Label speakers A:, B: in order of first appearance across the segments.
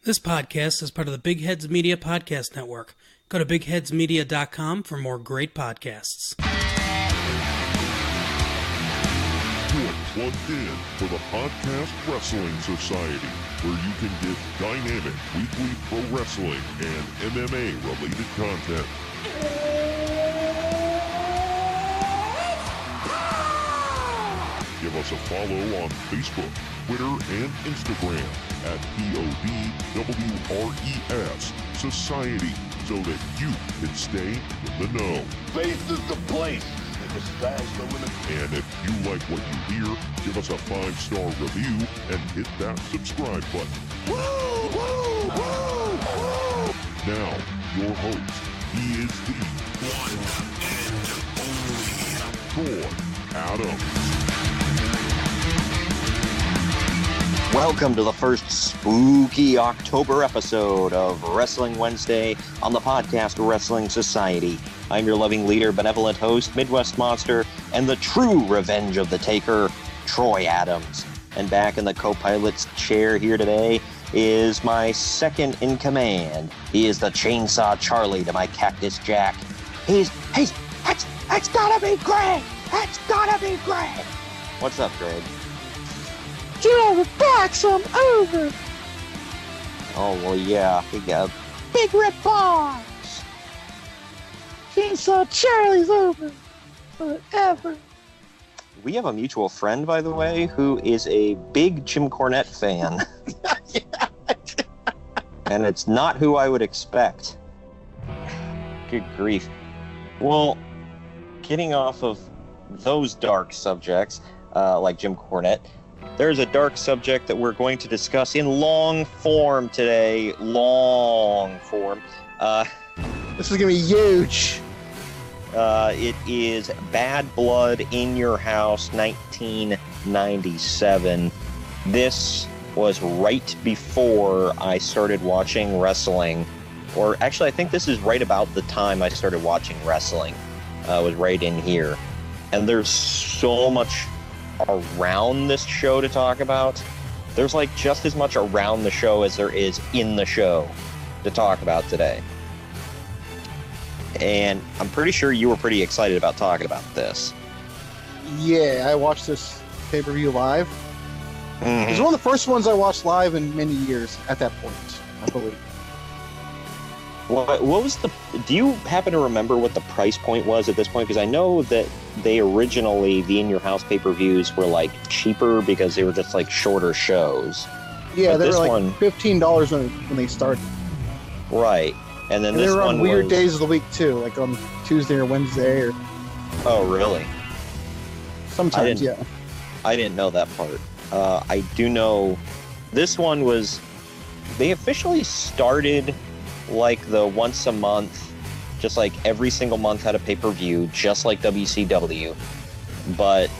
A: This podcast is part of the Big Heads Media Podcast Network. Go to bigheadsmedia.com for more great podcasts.
B: You're plugged in for the Podcast Wrestling Society, where you can get dynamic weekly pro wrestling and MMA-related content. Give us a follow on Facebook, Twitter, and Instagram at PODWRES Society so that you can stay in the know.
C: Faith is the place. The sky's the limit.
B: And if you like what you hear, give us a 5-star review and hit that subscribe button.
C: Woo! Woo! Woo! Woo!
B: Now, your host, he is the one and only Troy Adams.
D: Welcome to the first spooky October episode of Wrestling Wednesday on the Podcast Wrestling Society. I'm your loving leader, benevolent host, Midwest Monster, and the true Revenge of the Taker, Troy Adams. And back in the co-pilot's chair here today is my second in command. He is the Chainsaw Charlie to my Cactus Jack. That's gotta be Greg! That's gotta be Greg! What's up, Greg?
E: Get over back some over.
D: Oh, well, yeah, he got
E: Big red bars. Chainsaw Charlie's over forever.
D: We have a mutual friend, by the way, who is a big Jim Cornette fan. And it's not who I would expect. Good grief. Well, getting off of those dark subjects, like Jim Cornette, there's a dark subject that we're going to discuss in long form today. Long form.
E: This is going to be huge.
D: It is Bad Blood in Your House 1997. This was right before I started watching wrestling. Or actually, I think this is right about the time I started watching wrestling. Was right in here. And there's so much around this show to talk about. There's like just as much around the show as there is in the show to talk about today. And I'm pretty sure you were pretty excited about talking about this.
E: Yeah, I watched this pay-per-view live.
D: Mm-hmm.
E: It was one of the first ones I watched live in many years at that point, I believe.
D: What was do you happen to remember what the price point was at this point? Because I know that they originally, the In Your House pay-per-views were like cheaper because they were just like shorter shows.
E: Yeah,
D: but
E: they were like
D: one,
E: $15 when they started.
D: Right. And then
E: And
D: this
E: they were
D: one
E: on weird
D: was...
E: days of the week too, like on Tuesday or Wednesday or
D: Oh, really?
E: sometimes, yeah.
D: I didn't know that part. I do know this one was... They officially started like the once a month, just like every single month had a pay-per-view, just like WCW. But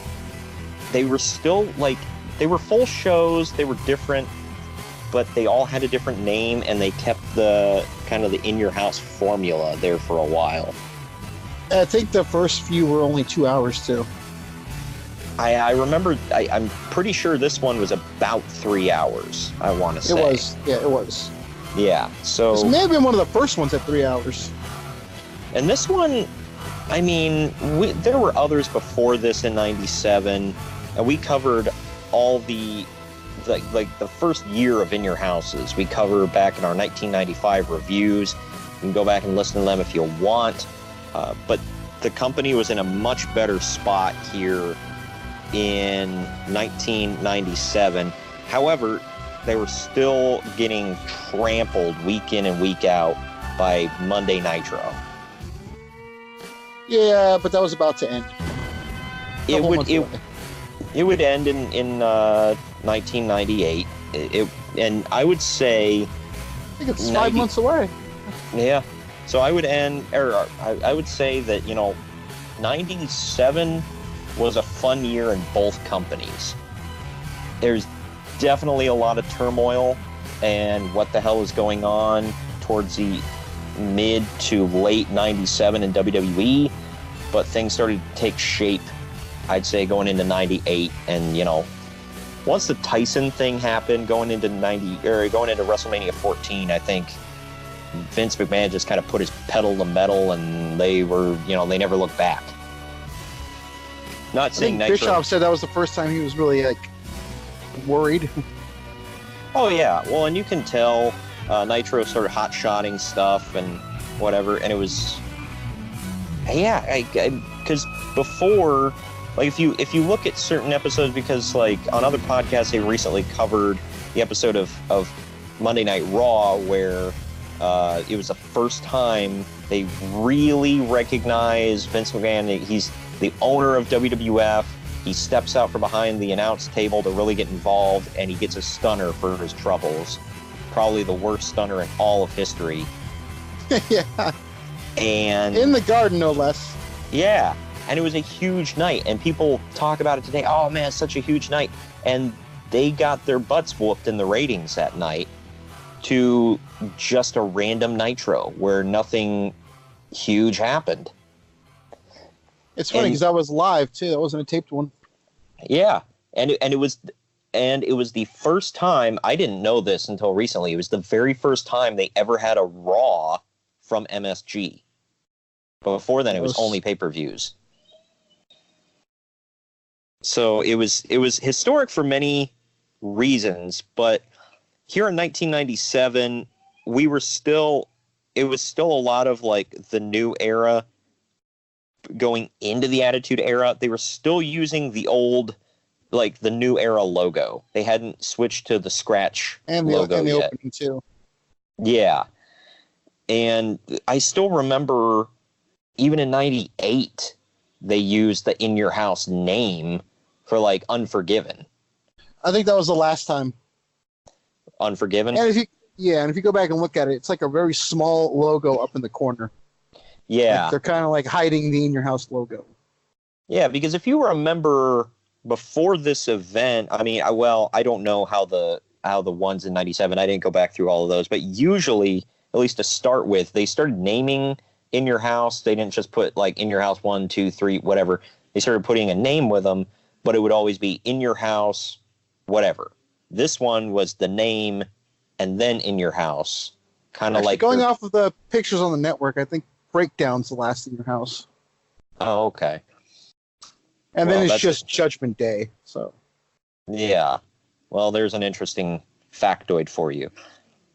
D: they were still like... They were full shows, they were different, but they all had a different name, and they kept the kind of the In Your House formula there for a while.
E: I think the first few were only 2 hours too.
D: I remember, I'm pretty sure this one was about 3 hours, I want to say.
E: It was. Yeah, it was.
D: Yeah, so...
E: This may have been one of the first ones at 3 hours.
D: And this one, I mean, there were others before this in 97, and we covered all the... Like the first year of In Your Houses, we cover back in our 1995 reviews. You can go back and listen to them if you want. But the company was in a much better spot here in 1997. However, they were still getting trampled week in and week out by Monday Nitro.
E: Yeah, but that was about to end.
D: It would end in 1998. And I would say...
E: I think it's 5 months away.
D: Yeah. So I would I would say that, 97 was a fun year in both companies. There's definitely a lot of turmoil and what the hell is going on towards the mid to late 97 in WWE, but things started to take shape, I'd say, going into 98, and once the Tyson thing happened, going into WrestleMania 14, I think Vince McMahon just kind of put his pedal to the metal, and they never looked back. Not saying Nitro.
E: Bischoff said that was the first time he was really worried.
D: Oh yeah, well, and you can tell Nitro started hot-shotting stuff and whatever, and it was, because before, like, if you look at certain episodes, because like on other podcasts they recently covered the episode of Monday Night Raw where it was the first time they really recognized Vince McMahon. He's the owner of WWF. He steps out from behind the announce table to really get involved, and he gets a stunner for his troubles. Probably the worst stunner in all of history.
E: Yeah.
D: And
E: in the Garden, no less.
D: Yeah. And it was a huge night, and people talk about it today. Oh, man, it's such a huge night. And they got their butts whooped in the ratings that night to just a random Nitro where nothing huge happened.
E: It's funny because I was live, too. That wasn't a taped one.
D: Yeah. And it was the first time, I didn't know this until recently, it was the very first time they ever had a Raw from MSG. But before then, it was only pay-per-views. So it was historic for many reasons, but here in 1997, it was still a lot of like the new era going into the Attitude Era. They were still using the old, like the new era logo. They hadn't switched to the scratch logo
E: and the
D: yet.
E: opening too.
D: Yeah, and I still remember even in '98 they used the In Your House name for like Unforgiven.
E: I think that was the last time.
D: Unforgiven?
E: And if you go back and look at it, it's like a very small logo up in the corner.
D: Yeah.
E: Like they're kind of like hiding the In Your House logo.
D: Yeah, because if you remember before this event, I mean, I don't know how the ones in '97. I didn't go back through all of those, but usually, at least to start with, they started naming In Your House. They didn't just put like In Your House 1, 2, 3, whatever. They started putting a name with them, but it would always be In Your House, whatever. This one was the name and then In Your House, kind of like
E: going off of the pictures on the network. I think Breakdown's the last In Your House.
D: Oh, okay.
E: And then it's just Judgment Day. So.
D: Yeah. Well, there's an interesting factoid for you.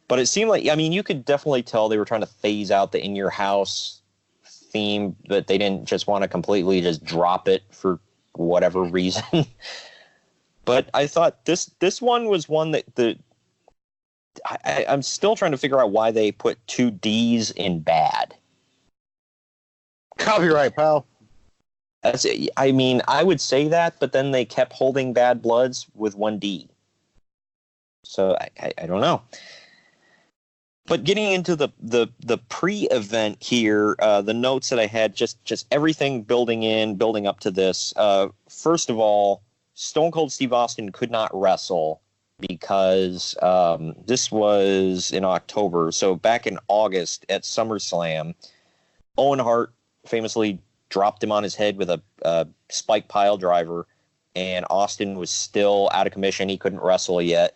D: But it seemed like, I mean, you could definitely tell they were trying to phase out the In Your House theme, but they didn't just want to completely just drop it for whatever reason. But I thought this one was one that I'm still trying to figure out why they put 2 D's in bad.
E: Copyright, pal.
D: I mean, I would say that, but then they kept holding Bad Bloods with 1 D. So I don't know. But getting into the pre-event here, the notes that I had, just everything building up to this. First of all, Stone Cold Steve Austin could not wrestle because this was in October. So back in August at SummerSlam, Owen Hart famously dropped him on his head with a spike pile driver, and Austin was still out of commission. He couldn't wrestle yet.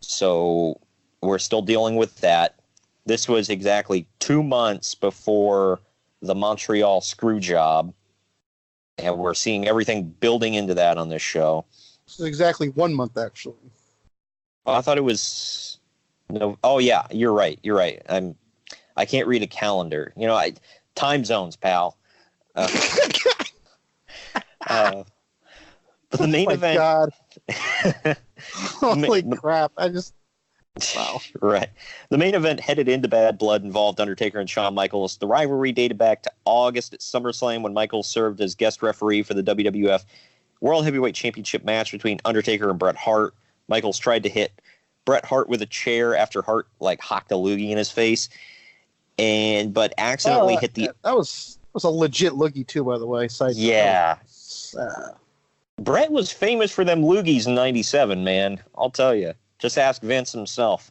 D: So we're still dealing with that. This was exactly 2 months before the Montreal screw job, and we're seeing everything building into that on this show.
E: This is exactly 1 month, actually.
D: Oh, I thought it was no. Oh yeah, you're right. I can't read a calendar. You know, time zones, pal. But the main event.
E: God. Holy crap! Wow.
D: Right. The main event headed into Bad Blood involved Undertaker and Shawn Michaels. The rivalry dated back to August at SummerSlam when Michaels served as guest referee for the WWF World Heavyweight Championship match between Undertaker and Bret Hart. Michaels tried to hit Bret Hart with a chair after Hart hocked a loogie in his face, but accidentally hit the.
E: That was a legit loogie too, by the way.
D: Yeah. Bret was famous for them loogies in '97, man. I'll tell you. Just ask Vince himself.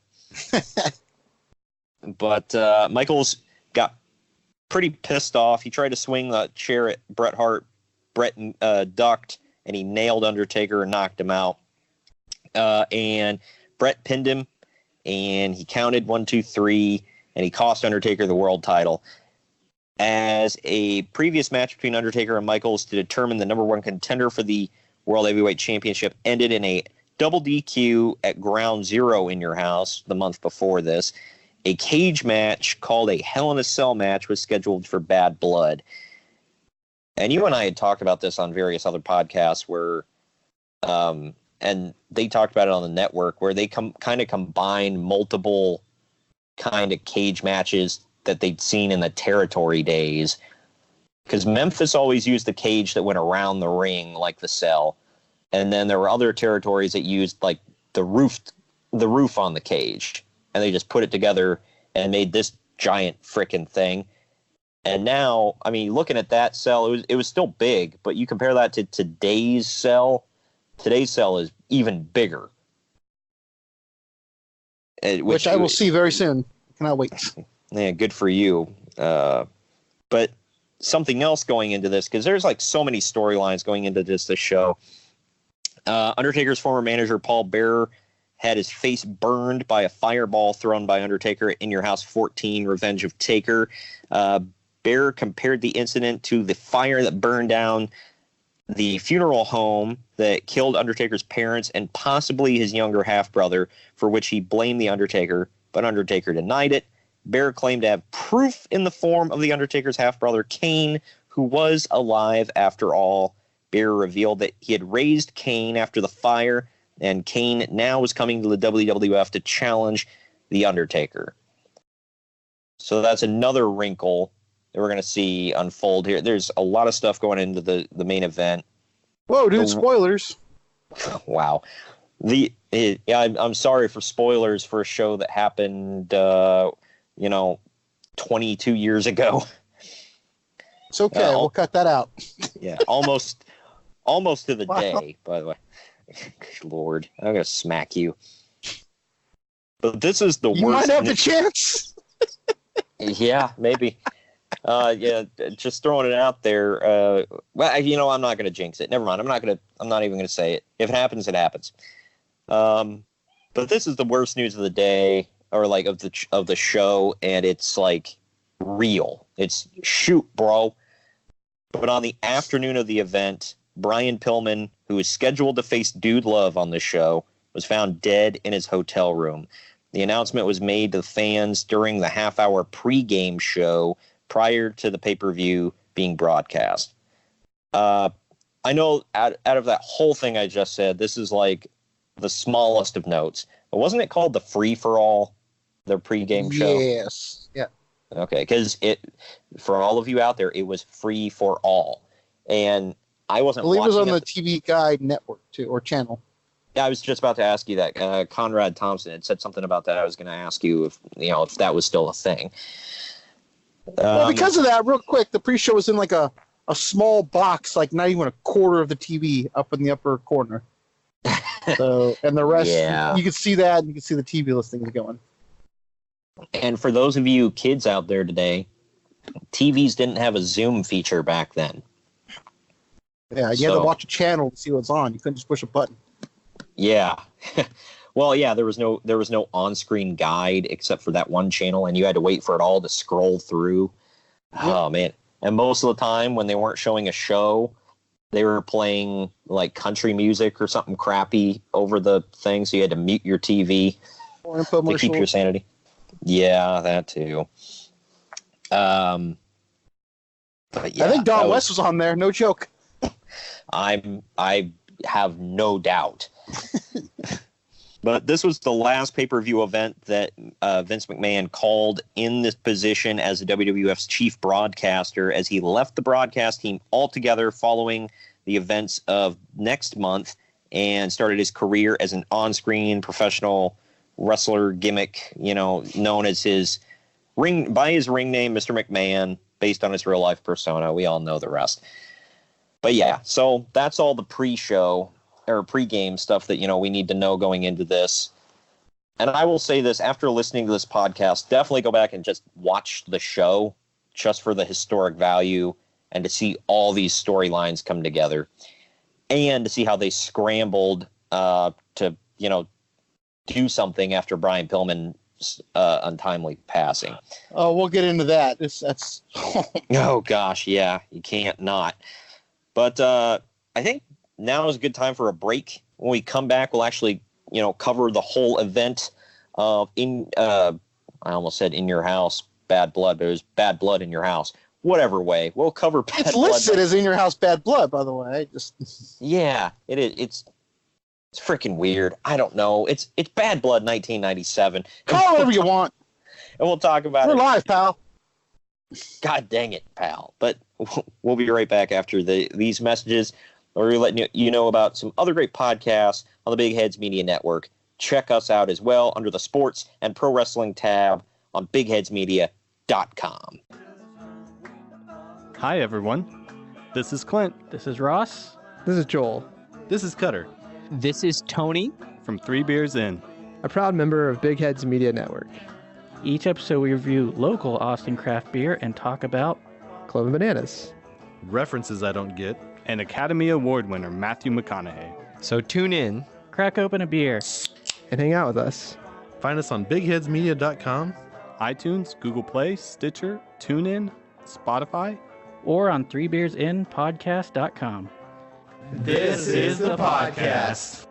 D: But Michaels got pretty pissed off. He tried to swing the chair at Bret Hart. Bret ducked, and he nailed Undertaker and knocked him out. And Bret pinned him, and he counted 1, 2, 3, and he cost Undertaker the world title. As a previous match between Undertaker and Michaels to determine the number one contender for the World Heavyweight Championship ended in a double DQ at Ground Zero in your house the month before this. A cage match called a Hell in a Cell match was scheduled for Bad Blood. And you and I had talked about this on various other podcasts where, and they talked about it on the network, where they kind of combine multiple kind of cage matches that they'd seen in the territory days. Because Memphis always used the cage that went around the ring like the cell. And then there were other territories that used like the roof on the cage. And they just put it together and made this giant frickin' thing. And now, I mean, looking at that cell, it was still big, but you compare that to today's cell is even bigger.
E: Which I will see very soon. Cannot wait.
D: Yeah, good for you. But something else going into this, because there's like so many storylines going into this show. Undertaker's former manager, Paul Bearer, had his face burned by a fireball thrown by Undertaker at In Your House 14, Revenge of Taker. Bearer compared the incident to the fire that burned down the funeral home that killed Undertaker's parents and possibly his younger half-brother, for which he blamed the Undertaker, but Undertaker denied it. Bearer claimed to have proof in the form of the Undertaker's half-brother, Kane, who was alive after all. Bearer revealed that he had raised Kane after the fire, and Kane now was coming to the WWF to challenge the Undertaker. So that's another wrinkle that we're going to see unfold here. There's a lot of stuff going into the main event.
E: Whoa, dude, spoilers.
D: Wow. I'm sorry for spoilers for a show that happened, 22 years ago.
E: It's okay. We'll cut that out.
D: Yeah, almost to the day, by the way. Good Lord, I'm going to smack you. But this is the worst.
E: You might have the chance.
D: Yeah, maybe. Just throwing it out there. I'm not going to jinx it. Never mind. I'm not even going to say it. If it happens, it happens. But this is the worst news of the day, or like of the show, and it's like real. It's shoot, bro. But on the afternoon of the event, Brian Pillman, who is scheduled to face Dude Love on the show, was found dead in his hotel room. The announcement was made to the fans during the half-hour pre-game show prior to the pay-per-view being broadcast. I know out of that whole thing I just said, this is like the smallest of notes. But wasn't it called the Free-for-All, their pre-game show?
E: Yes. Yeah.
D: Okay, because for all of you out there, it was free for all. And I wasn't watching
E: it was on the TV Guide network, too, or channel.
D: Yeah, I was just about to ask you that. Conrad Thompson had said something about that. I was going to ask you if that was still a thing.
E: Well, because of that, real quick, the pre-show was in like a small box, like not even a quarter of the TV up in the upper corner. So, and the rest, you could see that, and you could see the TV listings going.
D: And for those of you kids out there today, TVs didn't have a Zoom feature back then.
E: Yeah, you had to watch a channel to see what's on. You couldn't just push a button.
D: Yeah. Well, yeah, there was no on-screen guide except for that one channel, and you had to wait for it all to scroll through. Yep. Oh, man. And most of the time when they weren't showing a show, they were playing like country music or something crappy over the thing, so you had to mute your TV to keep your sanity. Yeah, that too. But yeah,
E: I think Don West was on there, no joke.
D: I have no doubt. But this was the last pay-per-view event that Vince McMahon called in this position as the WWF's chief broadcaster, as he left the broadcast team altogether following the events of next month and started his career as an on-screen professional wrestler gimmick, known as his ring name, Mr. McMahon, based on his real life persona. We all know the rest. But yeah, so that's all the pre-show or pre-game stuff that, we need to know going into this. And I will say this, after listening to this podcast, definitely go back and just watch the show just for the historic value and to see all these storylines come together and to see how they scrambled to, do something after Brian Pillman's untimely passing.
E: Oh, we'll get into that. That's
D: Oh gosh, yeah, you can't not. But I think now is a good time for a break. When we come back, we'll actually cover the whole event I almost said In Your House Bad Blood, but it was Bad Blood in Your House. Whatever way, we'll cover Bad Blood.
E: It's listed as In Your House Bad Blood, by the way.
D: Yeah, it is. It's freaking weird. I don't know. It's Bad Blood 1997.
E: Call it whatever you want.
D: And we'll talk about it.
E: We're live, pal.
D: God dang it, pal. But we'll be right back after these messages. We're letting you know about some other great podcasts on the Big Heads Media Network. Check us out as well under the Sports and Pro Wrestling tab on BigHeadsMedia.com.
F: Hi, everyone. This is Clint.
A: This is Ross.
G: This is Joel.
F: This is Cutter.
H: This is Tony.
F: From 3 Beers In.
G: A proud member of Big Heads Media Network.
A: Each episode we review local Austin craft beer and talk about
G: Clove and Bananas.
F: References I don't get. And Academy Award winner Matthew McConaughey.
H: So tune in.
A: Crack open a beer.
G: And hang out with us.
I: Find us on BigHeadsMedia.com,
F: iTunes, Google Play, Stitcher, TuneIn, Spotify,
A: or on 3beersinpodcast.com.
I: This is the podcast.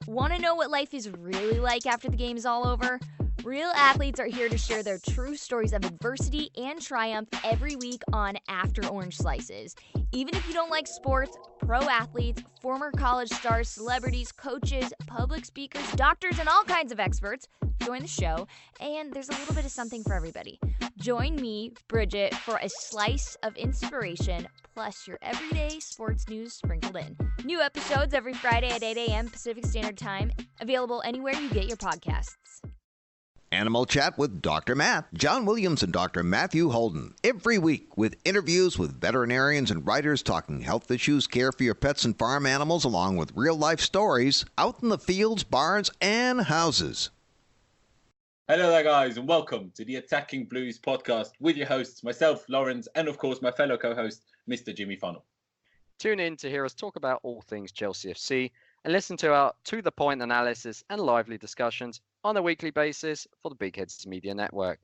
J: Want to know what life is really like after the game is all over? Real athletes are here to share their true stories of adversity and triumph every week on After Orange Slices. Even if you don't like sports, pro athletes, former college stars, celebrities, coaches, public speakers, doctors, and all kinds of experts join the show, and there's a little bit of something for everybody. Join me, Bridget, for a slice of inspiration, plus your everyday sports news sprinkled in. New episodes every Friday at 8 a.m. Pacific Standard Time, available anywhere you get your podcasts.
K: Animal Chat with Dr. Matt, John Williams, and Dr. Matthew Holden. Every week with interviews with veterinarians and writers talking health issues, care for your pets and farm animals, along with real-life stories out in the fields, barns, and houses.
L: Hello there, guys, and welcome to the Attacking Blues podcast with your hosts, myself, Lawrence, and of course my fellow co-host, Mr. Jimmy Funnell.
M: Tune in to hear us talk about all things Chelsea FC and listen to our to-the-point analysis and lively discussions on a weekly basis for the Big Heads Media Network.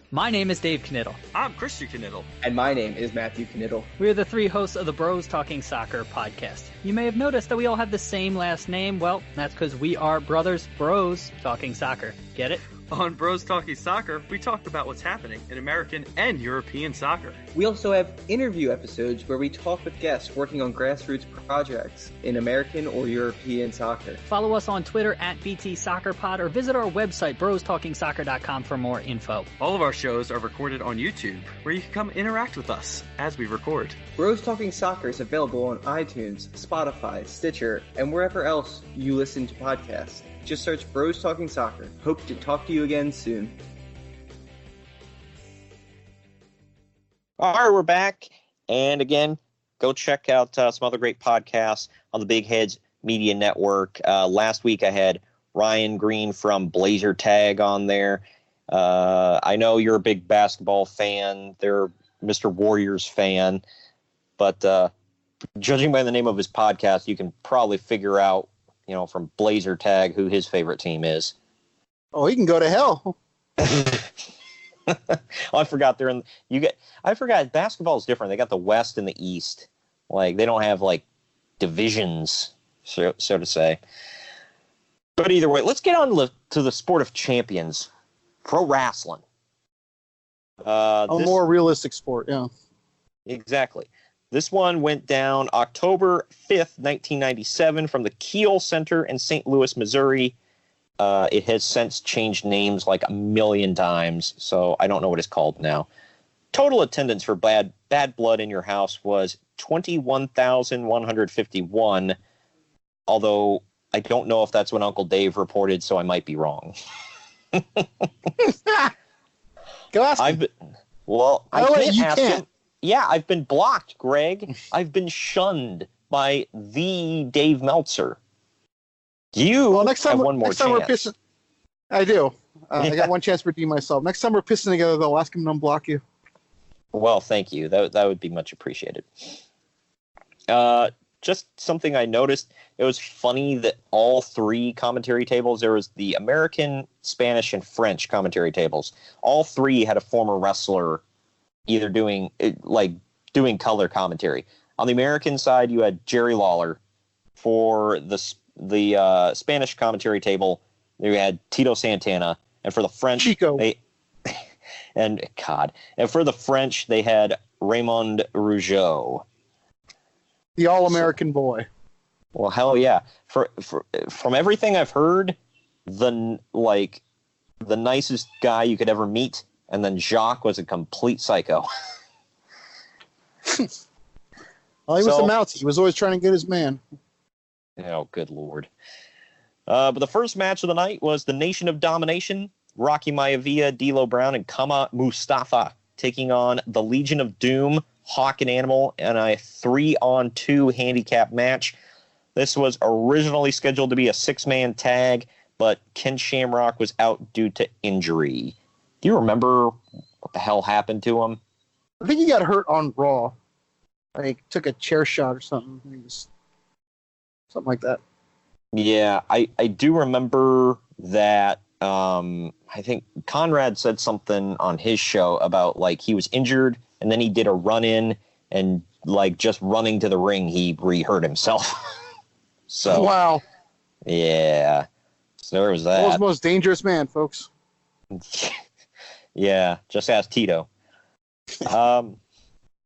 H: My name is Dave Knittel.
N: I'm Christian Knittel.
O: And my name is Matthew Knittel.
H: We are the 3 hosts of the Bros Talking Soccer podcast. You may have noticed that we all have the same last name. Well, that's because we are brothers Bros Talking Soccer. Get it?
N: On Bros Talking Soccer, we talk about what's happening in American and European soccer.
O: We also have interview episodes where we talk with guests working on grassroots projects in American or European soccer.
H: Follow us on Twitter at BT Soccer Pod or visit our website, brostalkingsoccer.com, for more info.
N: All of our shows are recorded on YouTube, where you can come interact with us as we record.
O: Bros Talking Soccer is available on iTunes, Spotify, Stitcher, and wherever else you listen to podcasts. Just search Bros Talking Soccer. Hope to talk to you again soon.
D: All right, we're back. And again, go check out some other great podcasts on the Big Heads Media Network. Last week I had Ryan Green from Blazer Tag on there. I know you're a big basketball fan. They're Mr. Warriors fan. But judging by the name of his podcast, you can probably figure out, from Blazer Tag, who his favorite team is.
E: Oh, he can go to hell.
D: I forgot I forgot basketball is different. They got the West and the East. Like, they don't have divisions, so to say. But either way, let's get on to the sport of champions, pro wrestling.
E: A more realistic sport, yeah.
D: Exactly. This one went down October 5th, 1997 from the Kiel Center in St. Louis, Missouri. It has since changed names like a million times, so I don't know what it's called now. Total attendance for Bad Blood in Your House was 21,151, although I don't know if that's when Uncle Dave reported, so I might be wrong.
E: Go ask him.
D: I can't ask him. Yeah, I've been blocked, Greg. I've been shunned by the Dave Meltzer. Next time we're pissing.
E: I do. I got one chance to redeem myself. Next time we're pissing together, though, I'll ask him to unblock you.
D: Well, thank you. That would be much appreciated. Just something I noticed. It was funny that all three commentary tables, there was the American, Spanish, and French commentary tables. All three had a former wrestler either doing color commentary. On the American side, you had Jerry Lawler. For the Spanish commentary table, you had Tito Santana, and for the French,
E: Chico.
D: And for the French, they had Raymond Rougeau.
E: The all-American boy.
D: Well, hell yeah! From everything I've heard, the nicest guy you could ever meet, and then Jacques was a complete psycho.
E: Well, he was a Mountie. He was always trying to get his man.
D: Oh, good Lord. But the first match of the night was the Nation of Domination, Rocky Maivia, D'Lo Brown, and Kama Mustafa taking on the Legion of Doom, Hawk and Animal, in a 3-on-2 handicap match. This was originally scheduled to be a 6-man tag, but Ken Shamrock was out due to injury. Do you remember what the hell happened to him?
E: I think he got hurt on Raw. Like, took a chair shot or something. Something like that.
D: Yeah, I do remember that. I think Conrad said something on his show about, like, he was injured, and then he did a run-in, and, like, just running to the ring, he re-hurt himself. So,
E: wow.
D: Yeah. So there was that.
E: World's most dangerous man, folks.
D: Yeah, just ask Tito.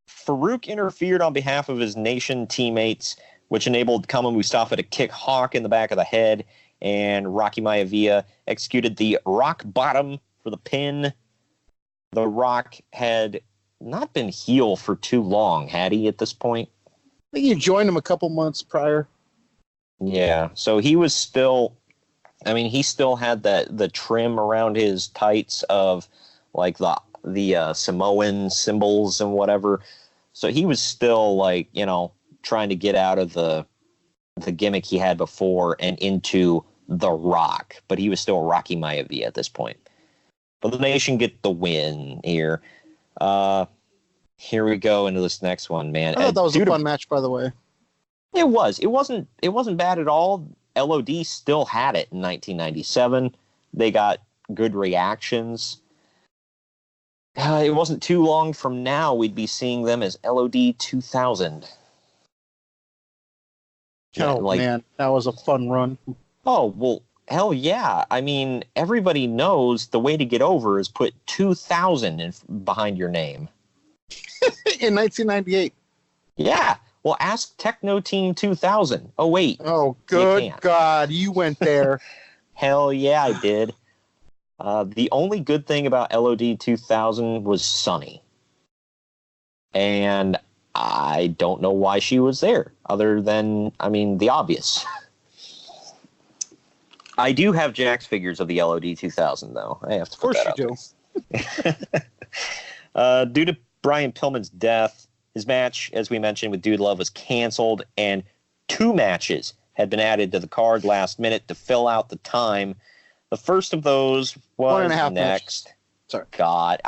D: Farouk interfered on behalf of his Nation teammates, which enabled Kama Mustafa to kick Hawk in the back of the head, and Rocky Maivia executed the Rock Bottom for the pin. The Rock had not been heel for too long, had he, at this point?
E: I think you joined him a couple months prior.
D: Yeah, so he was still... I mean, he still had the trim around his tights of, like, the Samoan symbols and whatever. So he was still, like, you know, trying to get out of the gimmick he had before and into The Rock. But he was still Rocky Maivia at this point. But the Nation get the win here. Here we go into this next one, man.
E: I thought that was a fun match, by the way.
D: It was. It wasn't bad at all. LOD still had it in 1997. They got good reactions. It wasn't too long from now we'd be seeing them as LOD 2000.
E: Oh, man, that was a fun run.
D: Oh, well, hell yeah. I mean, everybody knows the way to get over is put 2000 behind your name.
E: In 1998.
D: Yeah. Well, ask Techno Team 2000. Oh, wait.
E: Oh, good God. You went there.
D: Hell yeah, I did. The only good thing about LOD 2000 was Sunny. And I don't know why she was there, other than, I mean, the obvious. I do have Jack's figures of the LOD 2000, though. I have to put that out.
E: Of course you do.
D: Due to Brian Pillman's death, his match, as we mentioned, with Dude Love was canceled, and 2 matches had been added to the card last minute to fill out the time. The first of those was
E: 1.5
D: next.
E: matches. Sorry.
D: God,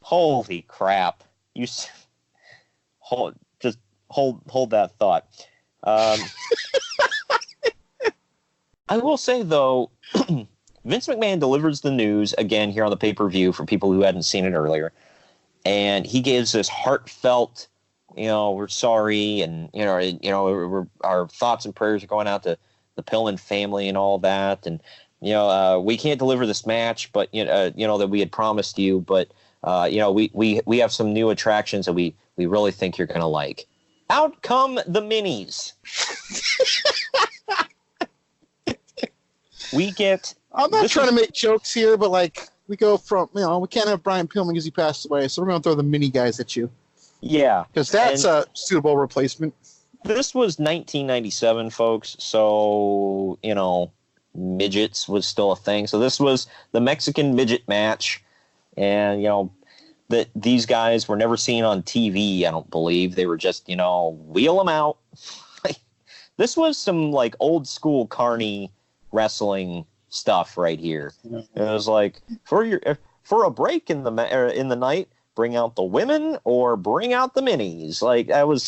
D: holy crap! Hold that thought. I will say though, Vince McMahon delivers the news again here on the pay-per-view for people who hadn't seen it earlier. And he gives this heartfelt, we're sorry, and our thoughts and prayers are going out to the Pillman family and all that, and we can't deliver this match, but that we had promised you, but we have some new attractions that we really think you're gonna like. Out come the minis. We get.
E: I'm not trying to make jokes here, but like. We go from, we can't have Brian Pillman because he passed away, so we're going to throw the mini guys at you.
D: Yeah.
E: Because that's a suitable replacement.
D: This was 1997, folks, so, midgets was still a thing. So this was the Mexican midget match, and, that these guys were never seen on TV, I don't believe. They were just, wheel them out. This was some, like, old-school carny wrestling stuff right here. It was like, for a break in the night, bring out the women or bring out the minis. Like, I will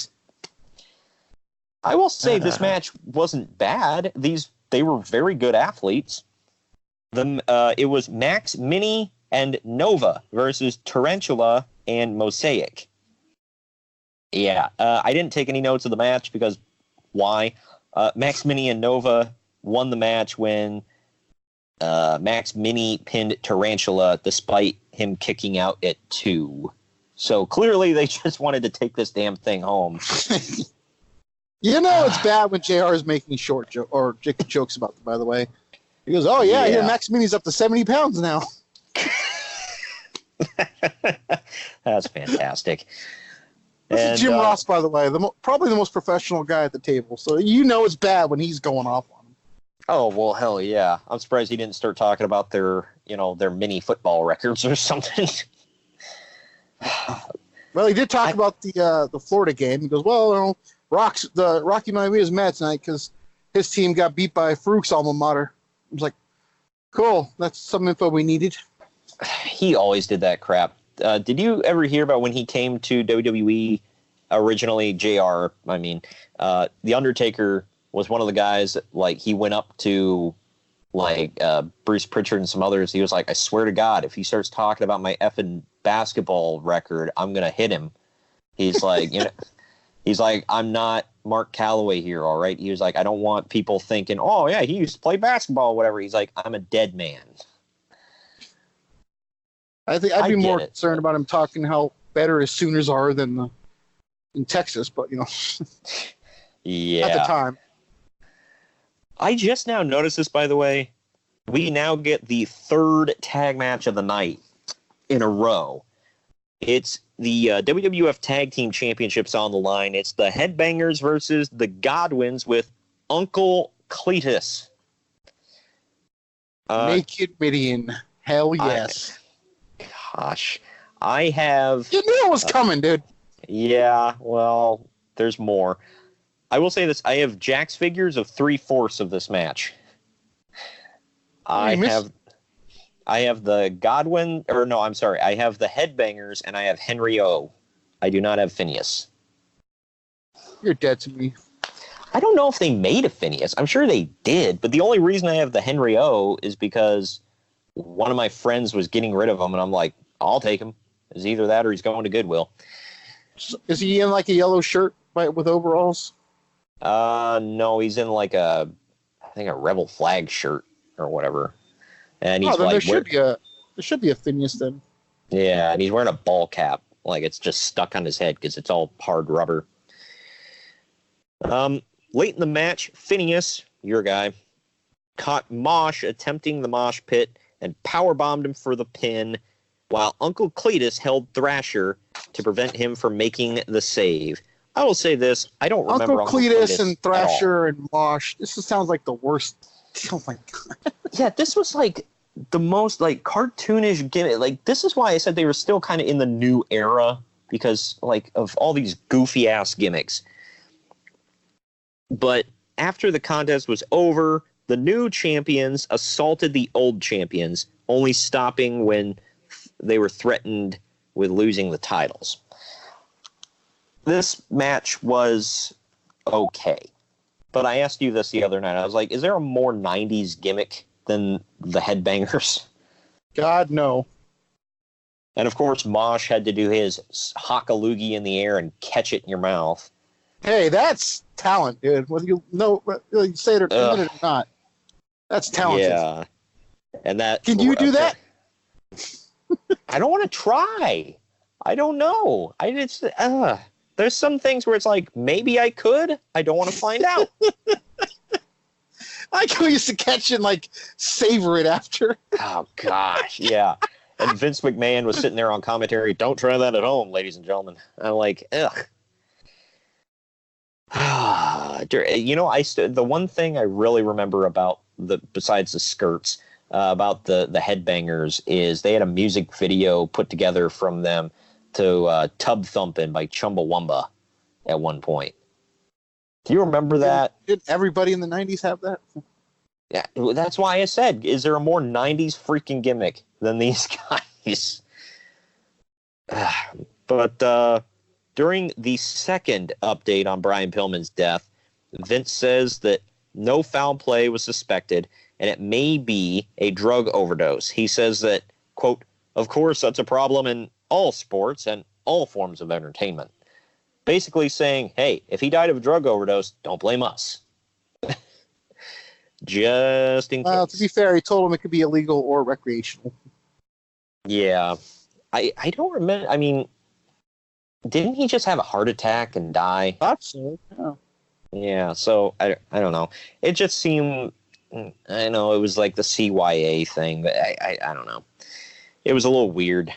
D: say this match wasn't bad. They were very good athletes. It was Max Mini and Nova versus Tarantula and Mosaic. Yeah, I didn't take any notes of the match because why? Max Mini and Nova won the match when Max Mini pinned Tarantula despite him kicking out at 2. So clearly they just wanted to take this damn thing home.
E: You know it's bad when JR is making short jokes about them, by the way. He goes, oh, yeah, I hear Max Mini's up to 70 pounds now.
D: That's fantastic.
E: This is Jim Ross, by the way, probably the most professional guy at the table. So you know it's bad when he's going off on him.
D: Oh, well, hell yeah. I'm surprised he didn't start talking about their mini football records or something.
E: Well, he did talk about the Florida game. He goes, well, the Rocky Maivia is mad tonight because his team got beat by Farouk's alma mater. I was like, cool. That's some info we needed.
D: He always did that crap. Did you ever hear about when he came to WWE originally? JR, the Undertaker was one of the guys that, like, he went up to, like, Bruce Pritchard and some others. He was like, I swear to God, if he starts talking about my effing basketball record, I'm going to hit him. He's like, he's like, I'm not Mark Calloway here, all right? He was like, I don't want people thinking, oh, yeah, he used to play basketball or whatever. He's like, I'm a dead man.
E: I think I'd be more concerned about him talking how better his Sooners are than in Texas, but,
D: yeah.
E: At the time.
D: I just now noticed this, by the way. We now get the third tag match of the night in a row. It's the WWF Tag Team Championships on the line. It's the Headbangers versus the Godwins with Uncle Cletus.
E: Naked Midian. Hell yes.
D: Gosh. I have...
E: You knew it was coming, dude.
D: Yeah, well, there's more. I will say this. I have Jack's figures of 3/4 of this match. I have the Godwin... Or no, I'm sorry. I have the Headbangers, and I have Henry O. I do not have Phineas.
E: You're dead to me.
D: I don't know if they made a Phineas. I'm sure they did, but the only reason I have the Henry O is because one of my friends was getting rid of him, and I'm like, I'll take him. It's either that or he's going to Goodwill.
E: Is he in like a yellow shirt with overalls?
D: No, he's in like I think a Rebel Flag shirt or whatever. And he's
E: there should be a Phineas then.
D: Yeah, and he's wearing a ball cap, like it's just stuck on his head because it's all hard rubber. Late in the match, Phineas, your guy, caught Mosh attempting the mosh pit and powerbombed him for the pin, while Uncle Cletus held Thrasher to prevent him from making the save. I will say this, I don't remember
E: Uncle Cletus and Thrasher and Mosh. This sounds like the worst. Oh my God.
D: Yeah, this was like the most like cartoonish gimmick. Like, this is why I said they were still kind of in the new era, because like of all these goofy ass gimmicks. But after the contest was over, the new champions assaulted the old champions, only stopping when they were threatened with losing the titles. This match was okay. But I asked you this the other night. I was like, is there a more 90s gimmick than the Headbangers?
E: God, no.
D: And of course, Mosh had to do his hock-a-loogie in the air and catch it in your mouth.
E: Hey, that's talent, dude. Whether you say it or not. That's talented.
D: Yeah. And that.
E: Can you do that?
D: I don't want to try. I don't know. There's some things where it's like, maybe I could. I don't want to find out.
E: I used to catch it and like savor it after.
D: Oh gosh, yeah. And Vince McMahon was sitting there on commentary. Don't try that at home, ladies and gentlemen. I'm like, ugh. The one thing I really remember about besides the skirts about the Headbangers is they had a music video put together from them to Tub Thumpin' by Chumbawamba at one point. Do you remember that?
E: Did everybody in the 90s have that?
D: Yeah, that's why I said, is there a more 90s freaking gimmick than these guys? But during the second update on Brian Pillman's death, Vince says that no foul play was suspected, and it may be a drug overdose. He says that, quote, "Of course, that's a problem in all sports and all forms of entertainment." Basically saying, hey, if he died of a drug overdose, don't blame us. Just in case.
E: Well, to be fair, he told him it could be illegal or recreational.
D: Yeah. I don't remember. I mean, didn't he just have a heart attack and die?
E: I thought so. Yeah.
D: Yeah, so I don't know. It just seemed, I know it was like the CYA thing, but I don't know. It was a little weird.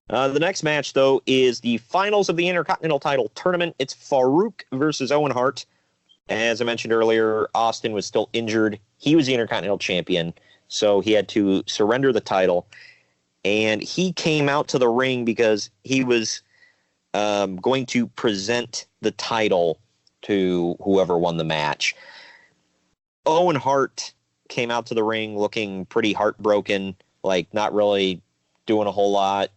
D: The next match, though, is the finals of the Intercontinental title tournament. It's Farouk versus Owen Hart. As I mentioned earlier, Austin was still injured. He was the Intercontinental champion, so he had to surrender the title. And he came out to the ring because he was going to present the title to whoever won the match. Owen Hart came out to the ring looking pretty heartbroken, like not really doing a whole lot.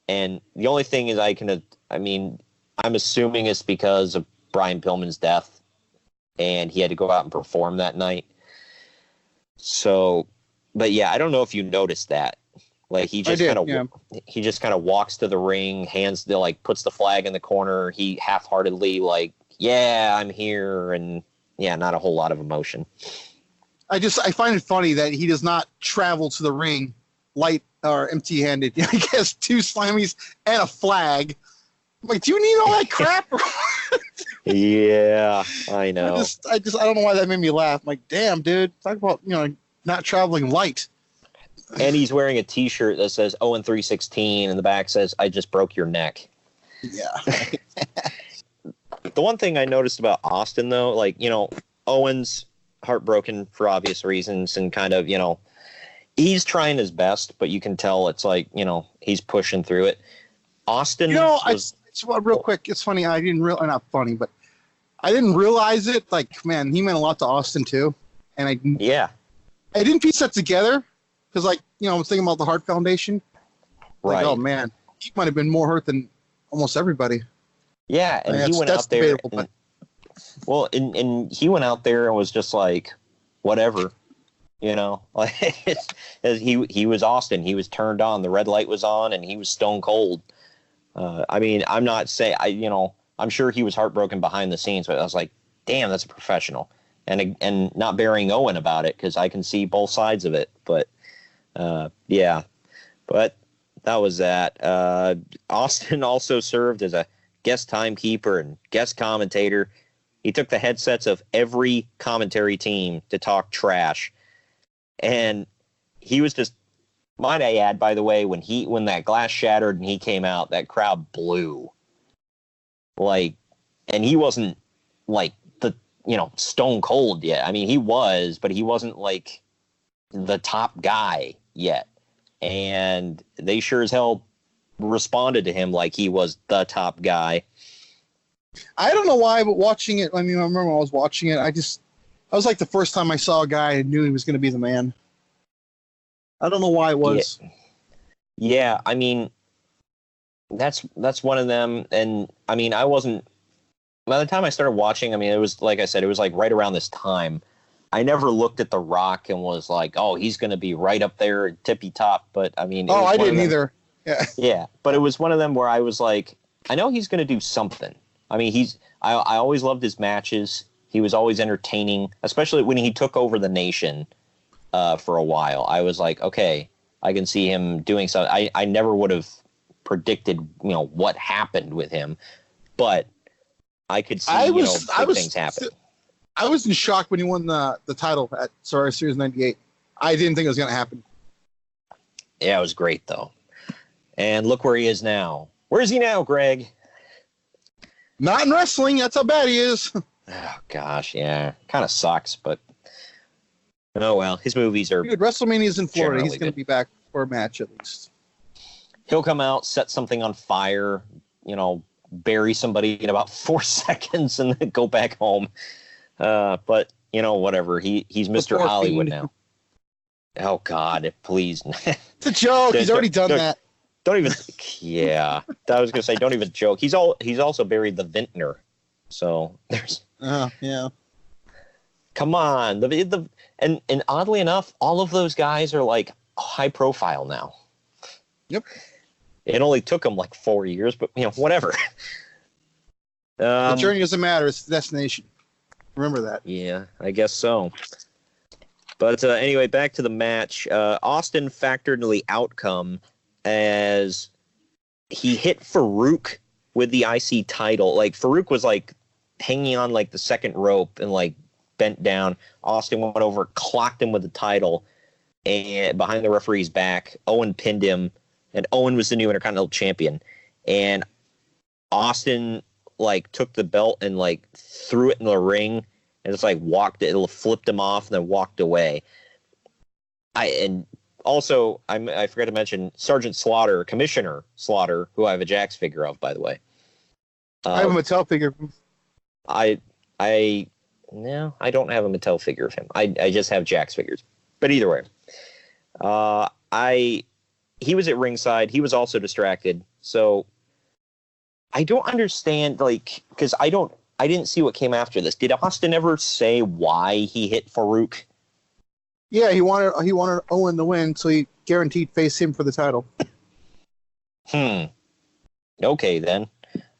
D: And the only thing is I'm assuming it's because of Brian Pillman's death and he had to go out and perform that night. So, but yeah, I don't know if you noticed that. Like he just kind of walks to the ring, puts the flag in the corner. He half-heartedly yeah, I'm here. And yeah, not a whole lot of emotion.
E: I find it funny that he does not travel to the ring light or empty-handed. He has 2 slammies and a flag. I'm like, do you need all that crap?
D: Yeah, I know.
E: I don't know why that made me laugh. I'm like, damn, dude, talk about not traveling light.
D: And he's wearing a T-shirt that says Owen 316, and the back says, "I just broke your neck."
E: Yeah.
D: The one thing I noticed about Austin, though, Owen's heartbroken for obvious reasons, and kind of, he's trying his best, but you can tell it's he's pushing through it. Austin,
E: real quick, it's funny. I didn't not funny, but I didn't realize it. Man, he meant a lot to Austin too, and I didn't piece that together because, I was thinking about the Hart Foundation.
D: Right.
E: Oh man, he might have been more hurt than almost everybody.
D: Yeah, and he went out there. And he went out there and was just like, whatever. He was Austin. He was turned on. The red light was on, and he was stone cold. I'm not saying I'm sure he was heartbroken behind the scenes, but I was like, damn, that's a professional, and not burying Owen about it because I can see both sides of it. But yeah, but that was that. Austin also served as a guest timekeeper and guest commentator. He took the headsets of every commentary team to talk trash. And he was just, might I add, by the way, when that glass shattered and he came out, that crowd blew. And he wasn't stone cold yet. I mean, he was, but he wasn't the top guy yet. And they sure as hell responded to him like he was the top guy.
E: I don't know why, but watching it, I remember when I was watching it, I was like the first time I saw a guy and knew he was going to be the man. I don't know why it was.
D: Yeah, that's one of them. And I wasn't, by the time I started watching, it was, like I said, it was right around this time. I never looked at The Rock and was like, oh, he's going to be right up there at tippy top. But I
E: didn't either. Yeah.
D: Yeah. But it was one of them where I was like, I know he's going to do something. I always loved his matches. He was always entertaining, especially when he took over the nation for a while. I was like, okay, I can see him doing something. I never would have predicted, what happened with him, but I could see, things happen.
E: I was in shock when he won the title at Series 98. I didn't think it was going to happen.
D: Yeah, it was great, though. And look where he is now. Where is he now, Greg?
E: Not in wrestling. That's how bad he is.
D: Oh, gosh, yeah. Kind of sucks, but oh, well. His movies are...
E: Dude, WrestleMania's in Florida. He's going to be back for a match, at least.
D: He'll come out, set something on fire, bury somebody in about 4 seconds, and then go back home. But, whatever. He's Mr. Hollywood now. Oh, God, please.
E: It's a joke. He's already done that.
D: Don't even. Yeah, I was gonna say, don't even joke. He's also buried the vintner. So there's.
E: Oh yeah.
D: Come on, and oddly enough, all of those guys are like high profile now.
E: Yep.
D: It only took them like 4 years, but whatever.
E: The journey doesn't matter; it's the destination. Remember that.
D: Yeah, I guess so. But anyway, back to the match. Austin factored into the outcome as he hit Farouk with the IC title. Like Farouk was like hanging on like the second rope and like bent down. Austin went over, clocked him with the title, and behind the referee's back, Owen pinned him, and Owen was the new Intercontinental Champion. And Austin like took the belt and like threw it in the ring and just like flipped him off and then walked away. I forgot to mention Sergeant Slaughter, Commissioner Slaughter, who I have a Jax figure of, by the way.
E: I have a Mattel figure.
D: No, I don't have a Mattel figure of him. I just have Jax figures. But either way, he was at ringside. He was also distracted. So I don't understand, like, because I didn't see what came after this. Did Austin ever say why he hit Farouk?
E: Yeah, he wanted Owen to win, so he guaranteed face him for the title.
D: Okay, then.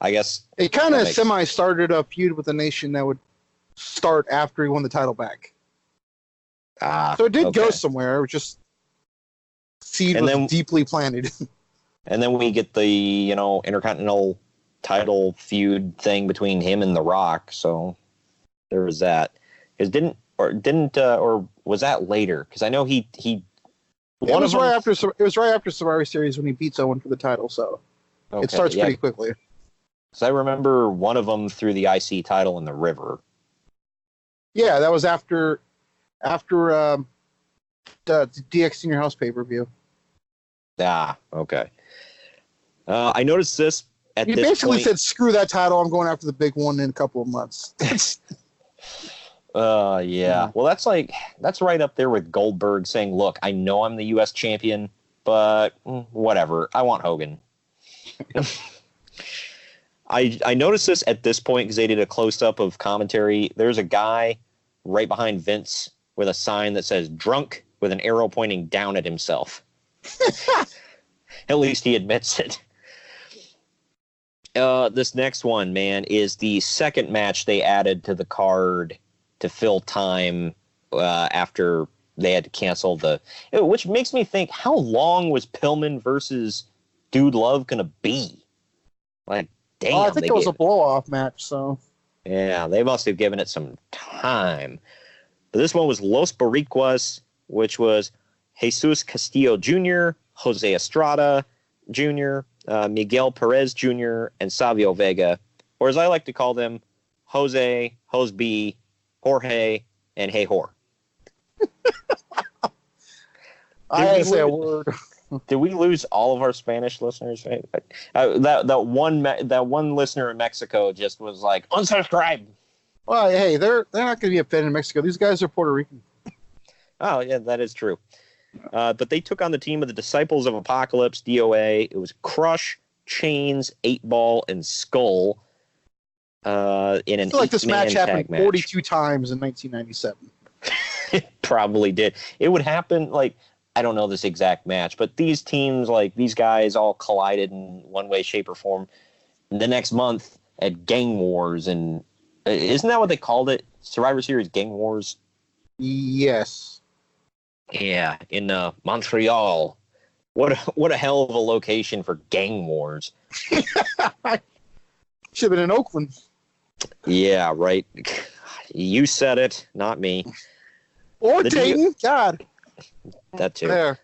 D: I guess
E: it kind of started a feud with the Nation that would start after he won the title back. So it did go somewhere. It was just seed was deeply planted.
D: And then we get the Intercontinental title feud thing between him and The Rock. So there was that. Or was that later? Because I know he. It
E: was right after Survivor Series when he beats Owen for the title. So it starts pretty quickly.
D: Because I remember one of them threw the IC title in the river.
E: Yeah, that was after the DX Senior House pay-per-view.
D: Okay. I noticed this at
E: this point. He basically said, screw that title, I'm going after the big one in a couple of months.
D: Yeah. Well, that's right up there with Goldberg saying, look, I know I'm the U.S. champion, but whatever. I want Hogan. I noticed this at this point because they did a close-up of commentary. There's a guy right behind Vince with a sign that says drunk with an arrow pointing down at himself. At least he admits it. This next one, man, is the second match they added to the card to fill time after they had to cancel which makes me think, how long was Pillman versus Dude Love going to be? Like, damn.
E: I think it was a blow-off match, so.
D: Yeah, they must have given it some time. But this one was Los Boricuas, which was Jesus Castillo Jr., Jose Estrada Jr., Miguel Perez Jr., and Savio Vega, or as I like to call them, Jose, Jose, Jorge, and Hey Hor.
E: I had to say a word.
D: Did we lose all of our Spanish listeners? That one listener in Mexico just was like, unsubscribe.
E: Well, hey, they're not going to be offended in Mexico. These guys are Puerto Rican.
D: Oh, yeah, that is true. But they took on the team of the Disciples of Apocalypse, DOA. It was Crush, Chains, 8-Ball, and Skull in an 8-man tag match. I feel like this match happened
E: 42 times in 1997.
D: It probably did. It would happen, like, I don't know this exact match, but these teams, like, these guys all collided in one way, shape, or form the next month at Gang Wars. And isn't that what they called it? Survivor Series Gang Wars?
E: Yes.
D: Yeah, in Montreal. What a hell of a location for Gang Wars.
E: Should have been in Oakland.
D: Yeah, right. You said it, not me.
E: Or Dayton. God.
D: That too.
E: There.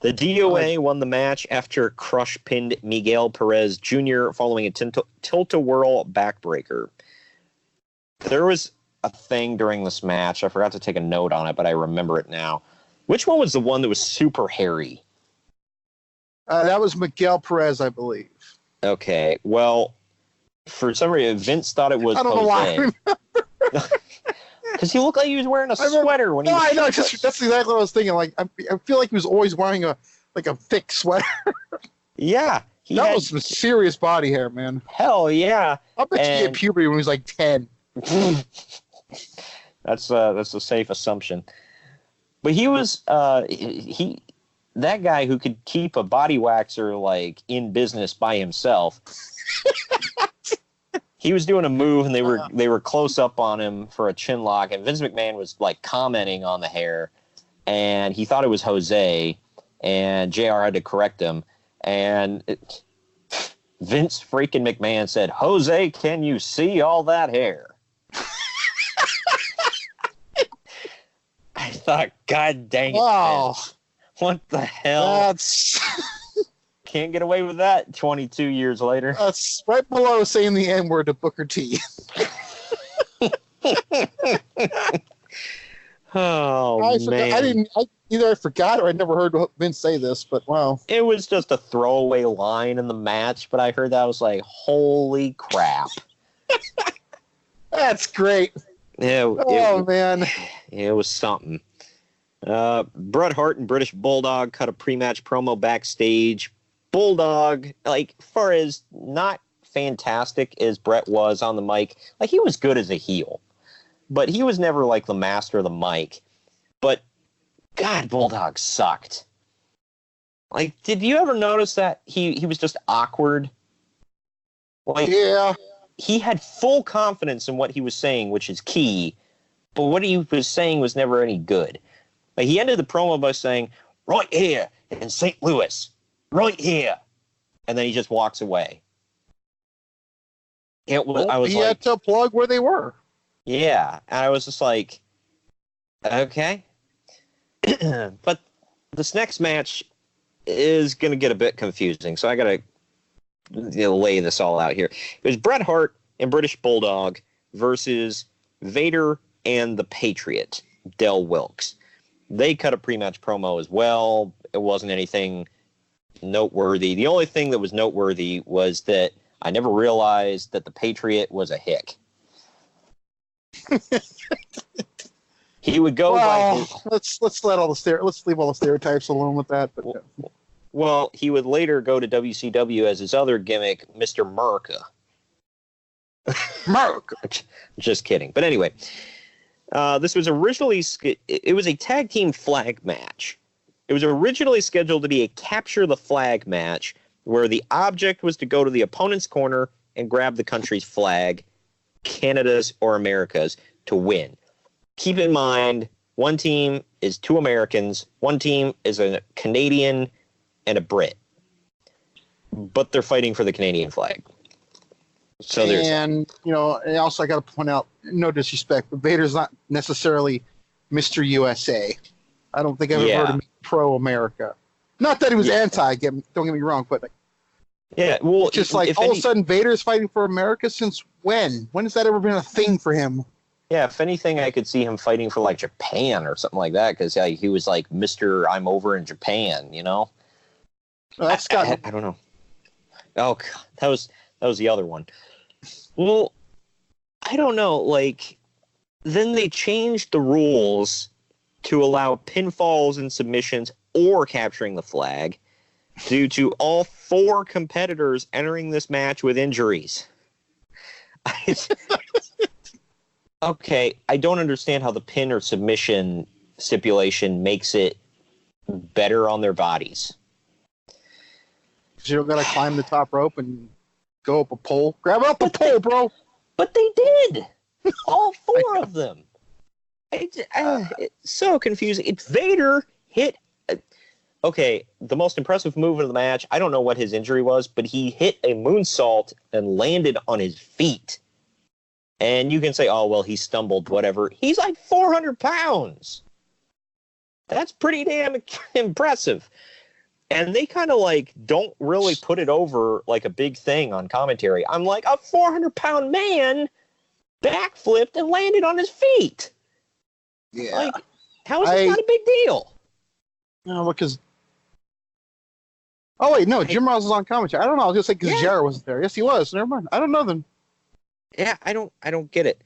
D: The DOA won the match after Crush pinned Miguel Perez Jr. following a tilt-a-whirl backbreaker. There was a thing during this match. I forgot to take a note on it, but I remember it now. Which one was the one that was super hairy?
E: That was Miguel Perez, I believe.
D: Okay, well, for some reason, Vince thought it was
E: I don't know why I remember.
D: Because he looked like he was wearing a sweater when he was...
E: I know, that's exactly what I was thinking. Like, I feel like he was always wearing a thick sweater.
D: Yeah.
E: That was some serious body hair, man.
D: Hell yeah.
E: I bet you hit puberty when he was like 10.
D: That's a safe assumption. But he was that guy who could keep a body waxer like in business by himself. He was doing a move and they were close up on him for a chin lock, and Vince McMahon was like commenting on the hair, and he thought it was Jose, and JR had to correct him, and Vince freaking McMahon said, "Jose, can you see all that hair?" I thought, God dang it.
E: Wow.
D: Man. What the hell? Can't get away with that 22 years later.
E: That's right below saying the N-word to Booker T.
D: Man.
E: Either I forgot or I never heard Vince say this, but wow.
D: It was just a throwaway line in the match, but I heard that. I was like, holy crap.
E: That's great.
D: Yeah,
E: man.
D: It was something. Bret Hart and British Bulldog cut a pre-match promo backstage. Bulldog, like, far as not fantastic as Bret was on the mic, like, he was good as a heel. But he was never, like, the master of the mic. But, God, Bulldog sucked. Like, did you ever notice that he was just awkward? Like,
E: yeah.
D: He had full confidence in what he was saying, which is key, but what he was saying was never any good. Like, he ended the promo by saying, "Right here in St. Louis, right here," and then he just walks away. He
E: had to plug where they were.
D: Yeah, and I was just like, okay. But this next match is going to get a bit confusing, so I got to lay this all out here. It was Bret Hart and British Bulldog versus Vader and the Patriot, Del Wilkes. They cut a pre-match promo as well. It wasn't anything noteworthy. The only thing that was noteworthy was that I never realized that the Patriot was a hick. He would go by his...
E: let's leave all the stereotypes alone with that. But
D: Well, he would later go to WCW as his other gimmick, Mr. America. Just kidding. But anyway, this was originally... It was a tag team flag match. It was originally scheduled to be a capture the flag match where the object was to go to the opponent's corner and grab the country's flag, Canada's or America's, to win. Keep in mind, one team is 2 Americans, one team is a Canadian and a Brit. But they're fighting for the Canadian flag. So
E: and also I got to point out, no disrespect, but Vader's not necessarily Mr. USA. I don't think I've ever heard him pro-America. Not that he was anti. Don't get me wrong, but
D: well,
E: just like all of a sudden Vader's fighting for America. Since when? When has that ever been a thing for him?
D: Yeah, if anything, I could see him fighting for like Japan or something like that, because he was like Mr. I'm over in Japan,
E: Well, that's got.
D: I don't know. Oh, God, that was the other one. Well, I don't know. Like, then they changed the rules to allow pinfalls and submissions or capturing the flag due to all 4 competitors entering this match with injuries. Okay, I don't understand how the pin or submission stipulation makes it better on their bodies.
E: You don't gotta climb the top rope and go up a pole. Grab up a pole, bro.
D: But they did. All 4 of them. It's so confusing. It's Vader hit. Okay, the most impressive move of the match, I don't know what his injury was, but he hit a moonsault and landed on his feet. And you can say, oh, well, he stumbled, whatever. He's like 400 pounds. That's pretty damn impressive. And they kind of like don't really put it over like a big thing on commentary. I'm like, a 400-pound man backflipped and landed on his feet.
E: Yeah.
D: Like, how is this not a big deal?
E: No, because... Oh, wait, no, Jim Ross was on commentary. I don't know. I was going to say because Jarrett wasn't there. Yes, he was. Never mind. I don't know then.
D: Yeah, I don't get it.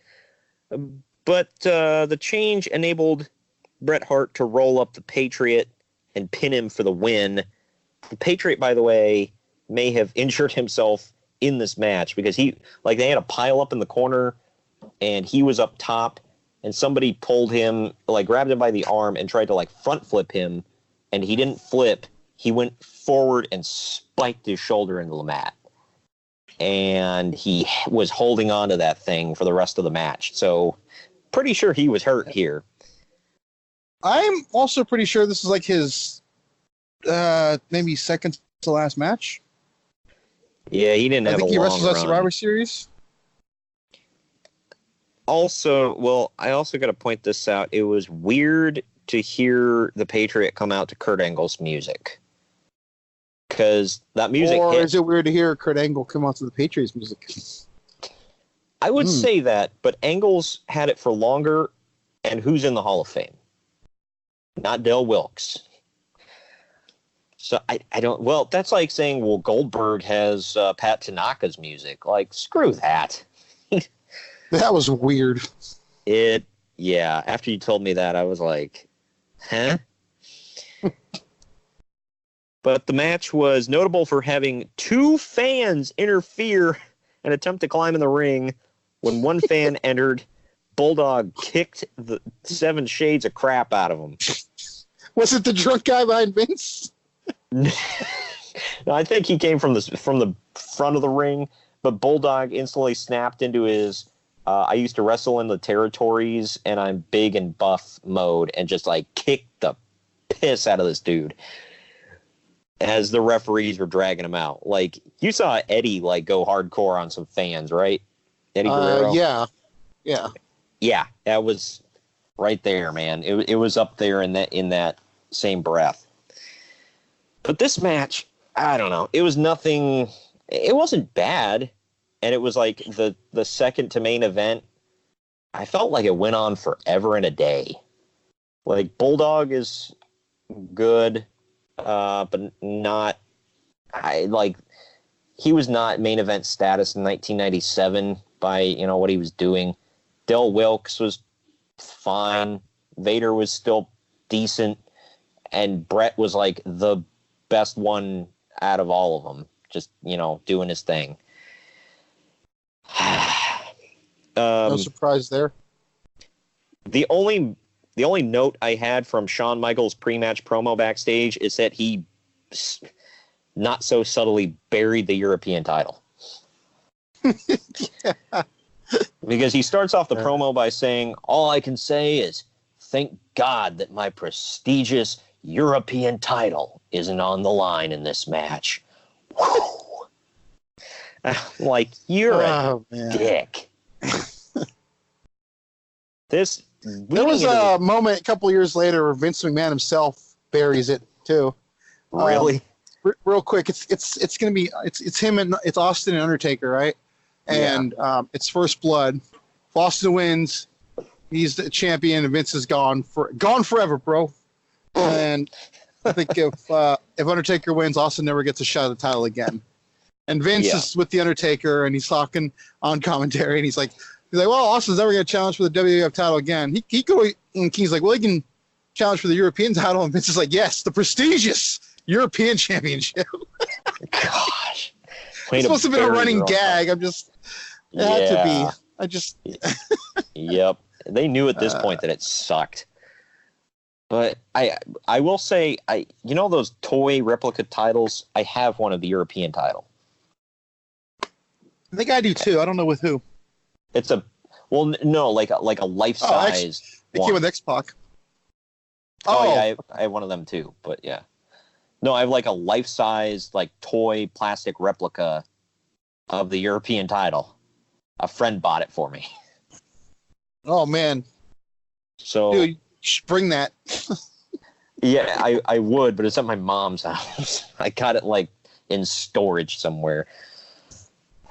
D: But the change enabled Bret Hart to roll up the Patriot and pin him for the win. The Patriot, by the way, may have injured himself in this match because they had a pile up in the corner and he was up top and somebody pulled him, grabbed him by the arm and tried to front flip him, and he didn't flip. He went forward and spiked his shoulder into the mat. And he was holding on to that thing for the rest of the match. So pretty sure he was hurt here.
E: I'm also pretty sure this is his maybe second to last match.
D: Yeah, he didn't have a long run. I think he wrestled at
E: Survivor Series.
D: Also, I also got to point this out. It was weird to hear the Patriot come out to Kurt Angle's music. Because that music
E: Or
D: hit.
E: Is it weird to hear Kurt Angle come out to the Patriots music?
D: I would say that, but Angle's had it for longer, and who's in the Hall of Fame? Not Del Wilkes. So I don't... Well, that's like saying, Goldberg has Pat Tanaka's music. Screw that.
E: That was weird.
D: Yeah, after you told me that, I was like, huh? But the match was notable for having 2 fans interfere and attempt to climb in the ring. When one fan entered, Bulldog kicked the 7 shades of crap out of him.
E: Was it the drunk guy behind Vince?
D: No, I think he came from the front of the ring, but Bulldog instantly snapped into his I used to wrestle in the territories and I'm big and buff mode and just kicked the piss out of this dude as the referees were dragging him out. You saw Eddie go hardcore on some fans, right? Eddie Guerrero?
E: Yeah.
D: Yeah, that was right there, man. It was up there in that same breath. But this match, I don't know. It was nothing. It wasn't bad. And it was the second to main event. I felt like it went on forever and a day. Bulldog is good, but not. He was not main event status in 1997 by what he was doing. Del Wilkes was fine. Vader was still decent, and Bret was the best one out of all of them. Just doing his thing.
E: No surprise there.
D: The only note I had from Shawn Michaels' pre-match promo backstage is that he not so subtly buried the European title.
E: Yeah.
D: Because he starts off the promo by saying, "All I can say is thank God that my prestigious European title isn't on the line in this match." You're a dick.
E: There was a moment a couple years later where Vince McMahon himself buries it too.
D: Really?
E: Real quick, it's gonna be it's him and it's Austin and Undertaker, right? And it's First Blood. If Austin wins, he's the champion, and Vince is gone forever, bro. And I think if Undertaker wins, Austin never gets a shot at the title again. And Vince is with the Undertaker, and he's talking on commentary, and he's like, well, Austin's never going to challenge for the WWF title again. He go, and King's like, well, he can challenge for the European title, and Vince is like, yes, the prestigious European Championship.
D: Gosh,
E: it's supposed to have been a running gag. It had to be.
D: Yep, they knew at this point that it sucked. But I will say, those toy replica titles. I have one of the European title.
E: I think I do too. I don't know with who.
D: It's a life size.
E: It came with X-Pac.
D: Yeah, I have one of them too. But yeah, no, I have a life size toy plastic replica of the European title. A friend bought it for me.
E: Oh man!
D: So
E: dude, you should bring that.
D: Yeah, I would, but it's at my mom's house. I got it in storage somewhere.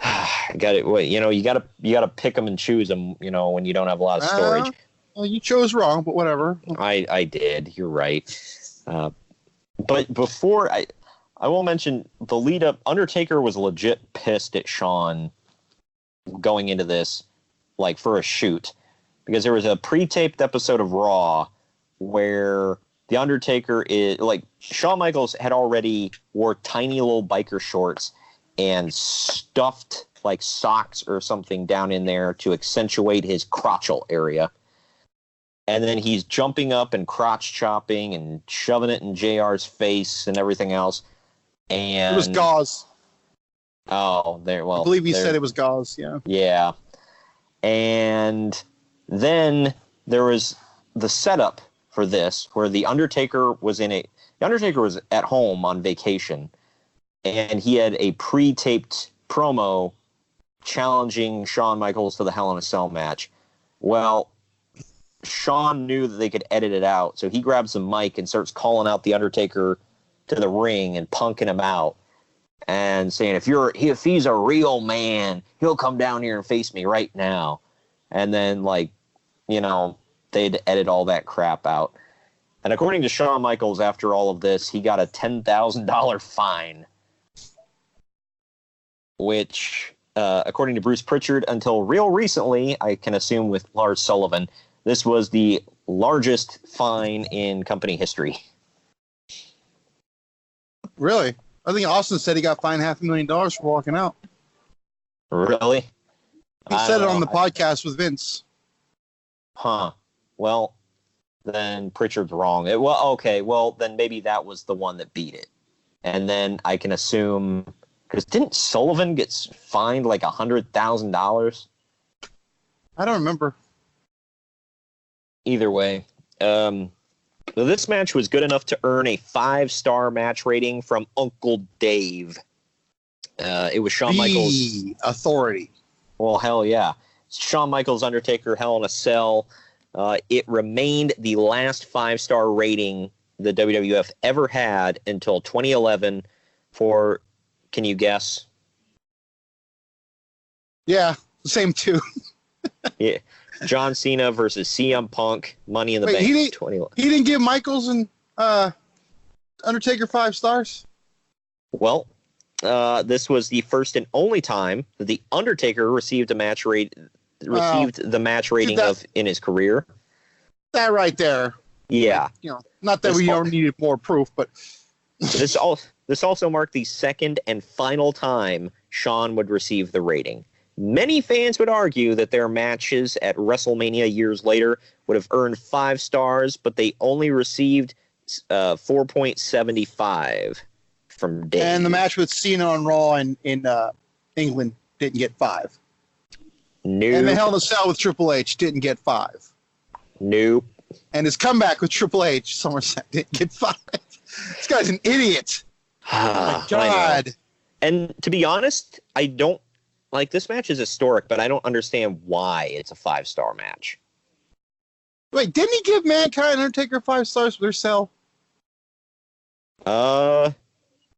D: I got it. Wait, you gotta pick them and choose them. When you don't have a lot of storage.
E: Well, you chose wrong, but whatever.
D: I did. You're right. But before I will mention the lead up. Undertaker was legit pissed at Shawn going into this, for a shoot, because there was a pre-taped episode of Raw where The Undertaker is like Shawn Michaels had already wore tiny little biker shorts and stuffed like socks or something down in there to accentuate his crotchal area. And then he's jumping up and crotch chopping and shoving it in JR's face and everything else. And
E: it was gauze.
D: Oh, there. Well,
E: I believe he said it was gauze. Yeah.
D: Yeah. And then there was the setup for this, where the Undertaker was at home on vacation, and he had a pre-taped promo challenging Shawn Michaels to the Hell in a Cell match. Well, Shawn knew that they could edit it out, so he grabs the mic and starts calling out the Undertaker to the ring and punking him out and saying, if he's a real man, he'll come down here and face me right now. And then, they'd edit all that crap out. And according to Shawn Michaels, after all of this, he got a $10,000 fine, which, according to Bruce Pritchard, until real recently, I can assume with Lars Sullivan, this was the largest fine in company history.
E: Really? I think Austin said he got fined $500,000 for walking out.
D: Really?
E: He said it on the podcast with Vince.
D: Huh. Well, then Pritchard's wrong. Then maybe that was the one that beat it. And then I can assume, because didn't Sullivan get fined like $100,000?
E: I don't remember.
D: Either way, this match was good enough to earn a 5-star match rating from Uncle Dave. It was Shawn Michaels.
E: Authority.
D: Well, hell yeah. Shawn Michaels, Undertaker, Hell in a Cell. It remained the last 5-star rating the WWF ever had until 2011 for, can you guess?
E: Yeah, the same two.
D: Yeah. John Cena versus CM Punk, Money in the Bank.
E: He didn't give Michaels and Undertaker 5 stars?
D: Well, this was the first and only time that the Undertaker received the match rating in his career.
E: That right there.
D: Yeah.
E: Not that we needed more proof, but
D: this also marked the second and final time Shawn would receive the rating. Many fans would argue that their matches at WrestleMania years later would have earned 5 stars, but they only received 4.75 from Dave.
E: And the match with Cena on Raw in England didn't get 5.
D: Nope.
E: And the Hell in a Cell with Triple H didn't get 5.
D: Nope.
E: And his comeback with Triple H, Somerset, didn't get 5. This guy's an idiot. Oh my God.
D: And to be honest, I don't like this match is historic, but I don't understand why it's a 5-star match.
E: Wait, didn't he give Mankind and Undertaker 5 stars for their cell?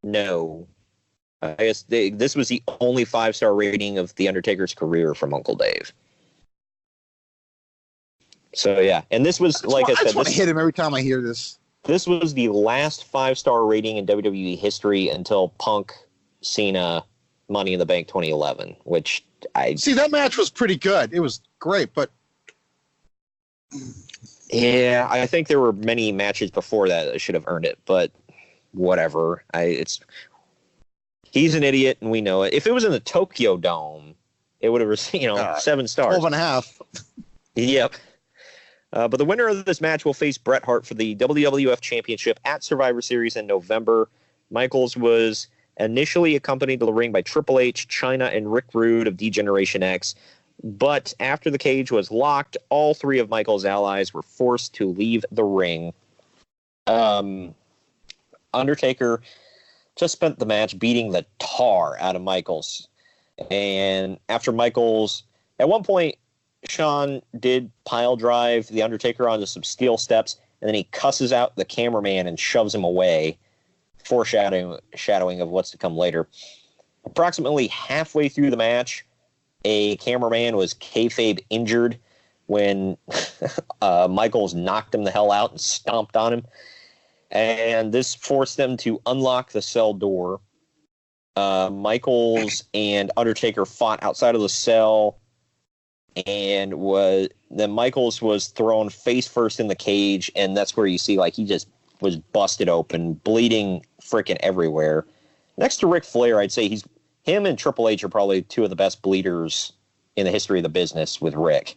D: No. I guess this was the only 5-star rating of the Undertaker's career from Uncle Dave. So yeah, and this was I
E: just want to hit him every time I hear this.
D: This was the last 5-star rating in WWE history until Punk, Cena, Money in the Bank 2011, which
E: see, that match was pretty good. It was great, but
D: yeah, I think there were many matches before that should have earned it, but whatever. He's an idiot, and we know it. If it was in the Tokyo Dome, it would have received 7 stars.
E: 12.5.
D: Yep. But the winner of this match will face Bret Hart for the WWF Championship at Survivor Series in November. Michaels was initially accompanied to the ring by Triple H, Chyna, and Rick Rude of D-Generation X. But after the cage was locked, all 3 of Michaels' allies were forced to leave the ring. Undertaker just spent the match beating the tar out of Michaels. And after Michaels, at one point, Shawn did pile drive the Undertaker onto some steel steps, and then he cusses out the cameraman and shoves him away, foreshadowing of what's to come later. Approximately halfway through the match, a cameraman was kayfabe injured when Michaels knocked him the hell out and stomped on him. And this forced them to unlock the cell door. Michaels and Undertaker fought outside of the cell, and then Michaels was thrown face first in the cage, and that's where you see he just was busted open, bleeding freaking everywhere. Next to Ric Flair, I'd say him and Triple H are probably two of the best bleeders in the history of the business with Rick.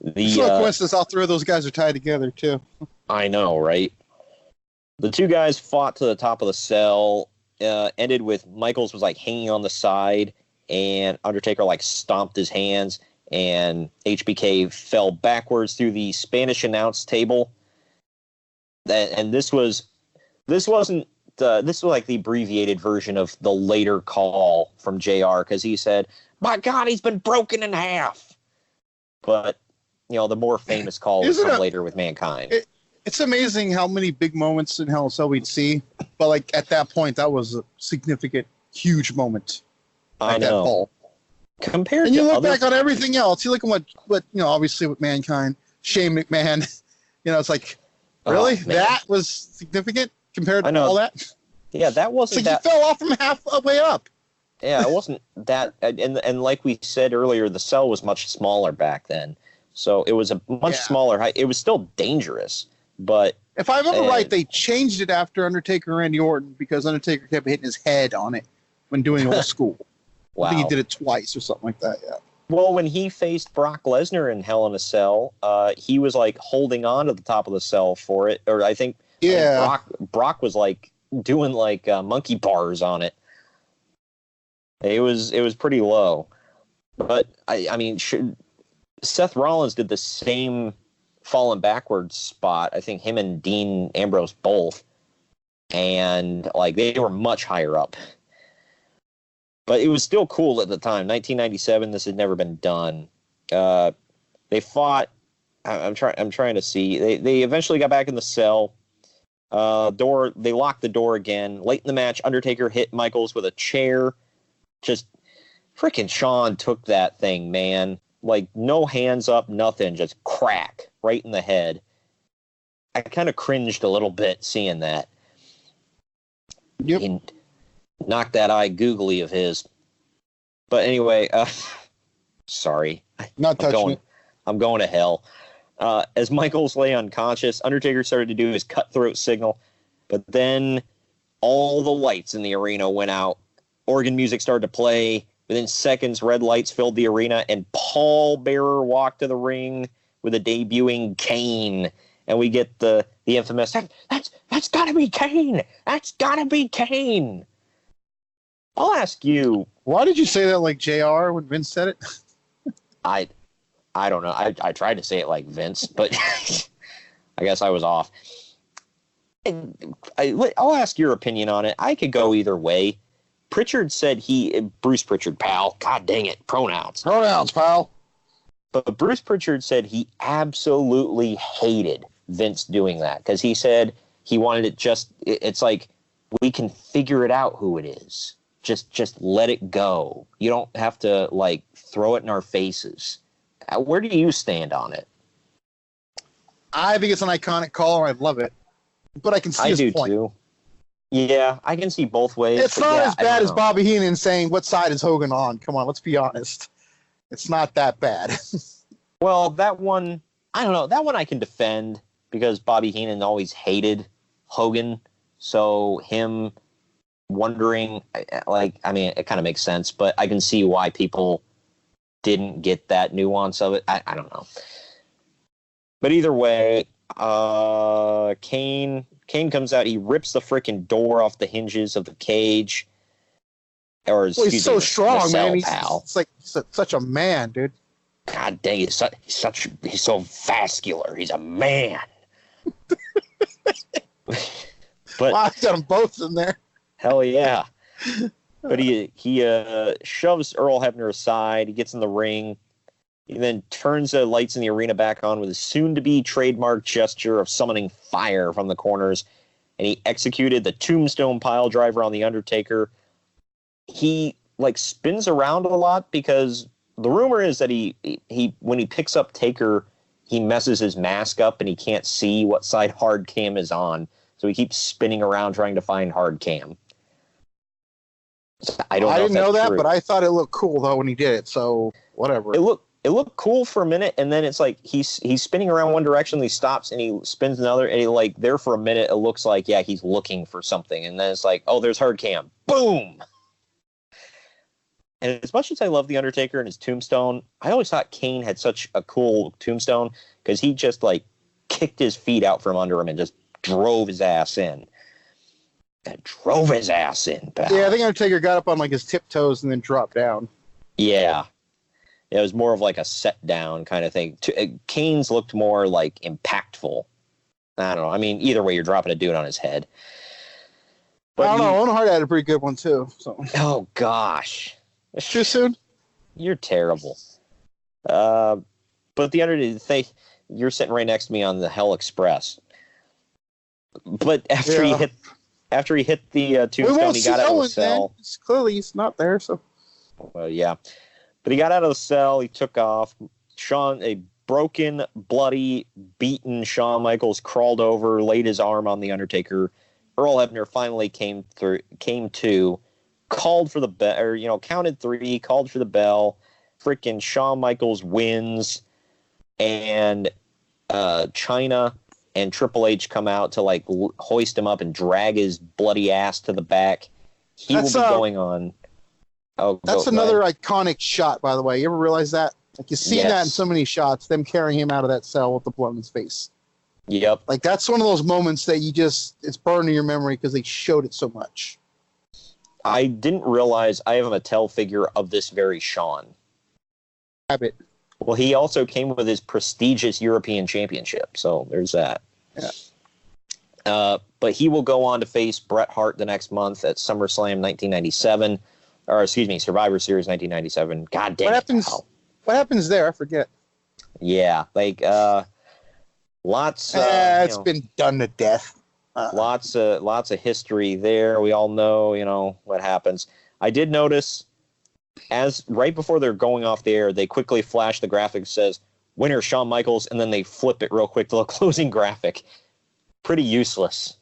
E: It's no coincidence all three of those guys are tied together, too.
D: I know, right? The two guys fought to the top of the cell, ended with Michaels was like hanging on the side, and Undertaker like stomped his hands, and HBK fell backwards through the Spanish announce table. And this was like the abbreviated version of the later call from JR, because he said, "My God, he's been broken in half." But the more famous call was from later with Mankind.
E: It's amazing how many big moments in Hell in a Cell we'd see, but like at that point, that was a significant, huge moment.
D: I know. That fall. Compared
E: and you
D: to
E: look back on everything else. You look at what obviously with Mankind, Shane McMahon. It's like, really, that was significant compared to all that.
D: Yeah, that wasn't.
E: Like he fell off from halfway up.
D: Yeah, it wasn't that. And like we said earlier, the cell was much smaller back then, so it was a much smaller height. It was still dangerous. But
E: if I remember right, they changed it after Undertaker and Randy Orton because Undertaker kept hitting his head on it when doing old school.
D: Wow.
E: I think he did it twice or something like that, yeah.
D: Well, when he faced Brock Lesnar in Hell in a Cell, he was like holding on to the top of the cell for it. Or I think Brock was like doing like monkey bars on it. It was pretty low. But, I mean, Seth Rollins did the same falling backwards spot. I think him and Dean Ambrose both, and like they were much higher up, but it was still cool at the time. 1997, this had never been done. They fought. I'm trying to see. They eventually got back in the cell. They locked the door again. Late in the match, Undertaker hit Michaels with a chair. Just freaking Shawn took that thing, man. Like no hands up, nothing, just crack right in the head. I kind of cringed a little bit seeing that.
E: Yep.
D: He knocked that eye googly of his. But anyway, sorry.
E: Not touching it.
D: I'm going to hell. As Michaels lay unconscious, Undertaker started to do his cutthroat signal, but then all the lights in the arena went out. Organ music started to play. Within seconds, red lights filled the arena, and Paul Bearer walked to the ring with a debuting Kane. And we get the infamous, that's got to be Kane! That's got to be Kane! I'll ask you.
E: Why did you say that like JR when Vince said it?
D: I don't know. I tried to say it like Vince, but I guess I was off. I'll ask your opinion on it. I could go either way. Pritchard said Bruce Pritchard, pal. God dang it. Pronouns.
E: Pronouns, pal.
D: But Bruce Pritchard said he absolutely hated Vince doing that because he said he wanted it it's like, we can figure it out who it is. Just let it go. You don't have to, like, throw it in our faces. Where do you stand on it?
E: I think it's an iconic call, and I love it. But I can see his point. I do, too.
D: Yeah, I can see both ways.
E: It's not as bad as Bobby Heenan saying, what side is Hogan on? Come on, let's be honest. It's not that bad.
D: Well, that one, I don't know. That one I can defend because Bobby Heenan always hated Hogan. So him wondering, like, I mean, it kind of makes sense. But I can see why people didn't get that nuance of it. I don't know. But either way, Kane comes out. He rips the freaking door off the hinges of the cage.
E: He's so strong, man. He's like such a man, dude.
D: God dang, he's so vascular. He's a man. But
E: I've got them both in there.
D: Hell yeah. But he shoves Earl Hebner aside. He gets in the ring. He then turns the lights in the arena back on with a soon-to-be trademark gesture of summoning fire from the corners. And he executed the tombstone pile driver on the Undertaker. He, like, spins around a lot because the rumor is that he when he picks up Taker, he messes his mask up and he can't see what side hard cam is on. So he keeps spinning around trying to find hard cam. I didn't know that,
E: but I thought it looked cool though when he did it. So whatever.
D: it looked cool for a minute, and then it's like he's spinning around one direction, he stops, and he spins another, and he, like, there for a minute, it looks like, yeah, he's looking for something, and then it's like, oh, there's hard cam. Boom! And as much as I love The Undertaker and his tombstone, I always thought Kane had such a cool tombstone, because he just, like, kicked his feet out from under him and just drove his ass in. Pal.
E: Yeah, I think Undertaker got up on, like, his tiptoes and then dropped down.
D: Yeah. It was more of like a set down kind of thing. Kane's looked more like impactful. I don't know. I mean, either way, you're dropping a dude on his head. But
E: I don't know. Owen Hart had a pretty good one, too. So.
D: Oh, gosh.
E: Too soon?
D: You're terrible. But the Undertaker, you're sitting right next to me on the Hell Express. But after he hit the tombstone, he got out of the cell.
E: Clearly, he's not there, so.
D: Well, yeah. But he got out of the cell. He took off. A broken, bloody, beaten Shawn Michaels crawled over, laid his arm on the Undertaker. Earl Hebner finally came to, called for the bell, or counted 3, called for the bell. Freaking Shawn Michaels wins, and Chyna and Triple H come out to like hoist him up and drag his bloody ass to the back. He will be going on. Oh,
E: that's another iconic shot, by the way. You ever realize that? Like, you see that in so many shots, them carrying him out of that cell with the blood in his face.
D: Yep.
E: Like, that's one of those moments that it's burned in your memory because they showed it so much.
D: I didn't realize I have a Mattel figure of this very Shawn.
E: Habit.
D: Well, he also came with his prestigious European Championship, so there's that.
E: Yeah.
D: But he will go on to face Bret Hart the next month at SummerSlam 1997. Or, excuse me, Survivor Series 1997. God damn
E: What happens there? I forget.
D: Yeah, like, lots...
E: it's been done to death.
D: Lots of history there. We all know, what happens. I did notice, right before they're going off the air, they quickly flash the graphic that says, winner Shawn Michaels, and then they flip it real quick to the closing graphic. Pretty useless.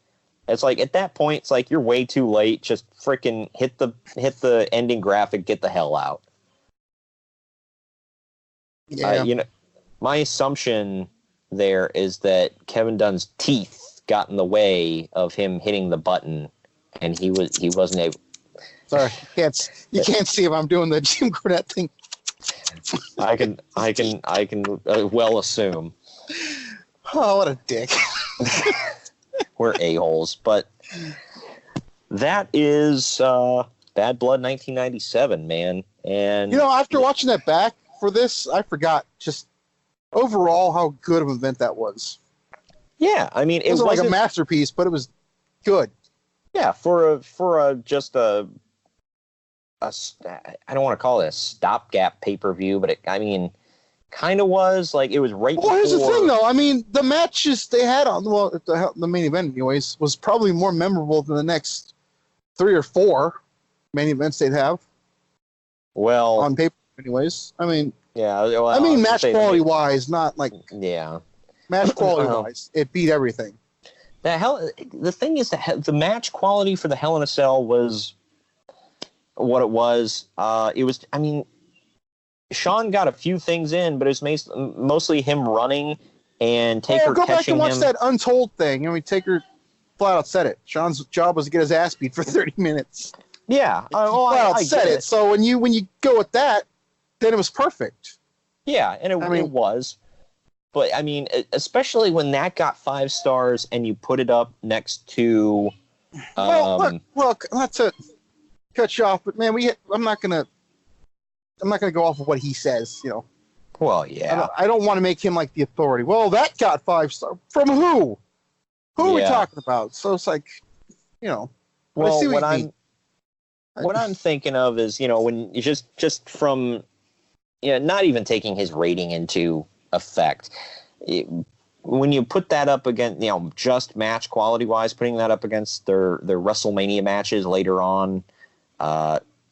D: It's like, at that point, it's like, you're way too late. Just freaking hit the ending graphic, get the hell out.
E: Yeah.
D: My assumption there is that Kevin Dunn's teeth got in the way of him hitting the button, and he wasn't able.
E: Sorry, you can't see if I'm doing the Jim Cornette thing.
D: I can well assume.
E: Oh, what a dick.
D: We're a-holes, but that is Bad Blood 1997, man. And
E: after watching that back for this, I forgot just overall how good of an event that was.
D: Yeah, I mean,
E: it wasn't like a masterpiece, but it was good.
D: Yeah, for just a I don't want to call it a stopgap pay-per-view, but it kind of was. Like, it was right before.
E: Well, here's the thing, though. I mean, the matches they had on the main event, anyways, was probably more memorable than the next 3 or 4 main events they'd have.
D: Well,
E: on paper, anyways. I mean,
D: yeah. Well,
E: match quality wise, not like match quality wise, it beat everything.
D: The thing is, the match quality for the Hell in a Cell was what it was. It was. I mean, Shawn got a few things in, but it was mostly him running and Taker catching him.
E: Go back and watch that Untold thing. I mean, Taker flat out said it. Shawn's job was to get his ass beat for 30 minutes.
D: Yeah.
E: I said it. So when you go with that, then it was perfect.
D: Yeah, and it was. But, I mean, especially when that got 5 stars and you put it up next to...
E: look, not to cut you off, but, man, I'm not going to go off of what he says,
D: Well, yeah.
E: I don't want to make him like the authority. Well, that got 5 stars. From who? Who are we talking about? So it's like, Well,
D: what I'm thinking of is, when you just from, not even taking his rating into effect, when you put that up against, just match quality wise, putting that up against their WrestleMania matches later on.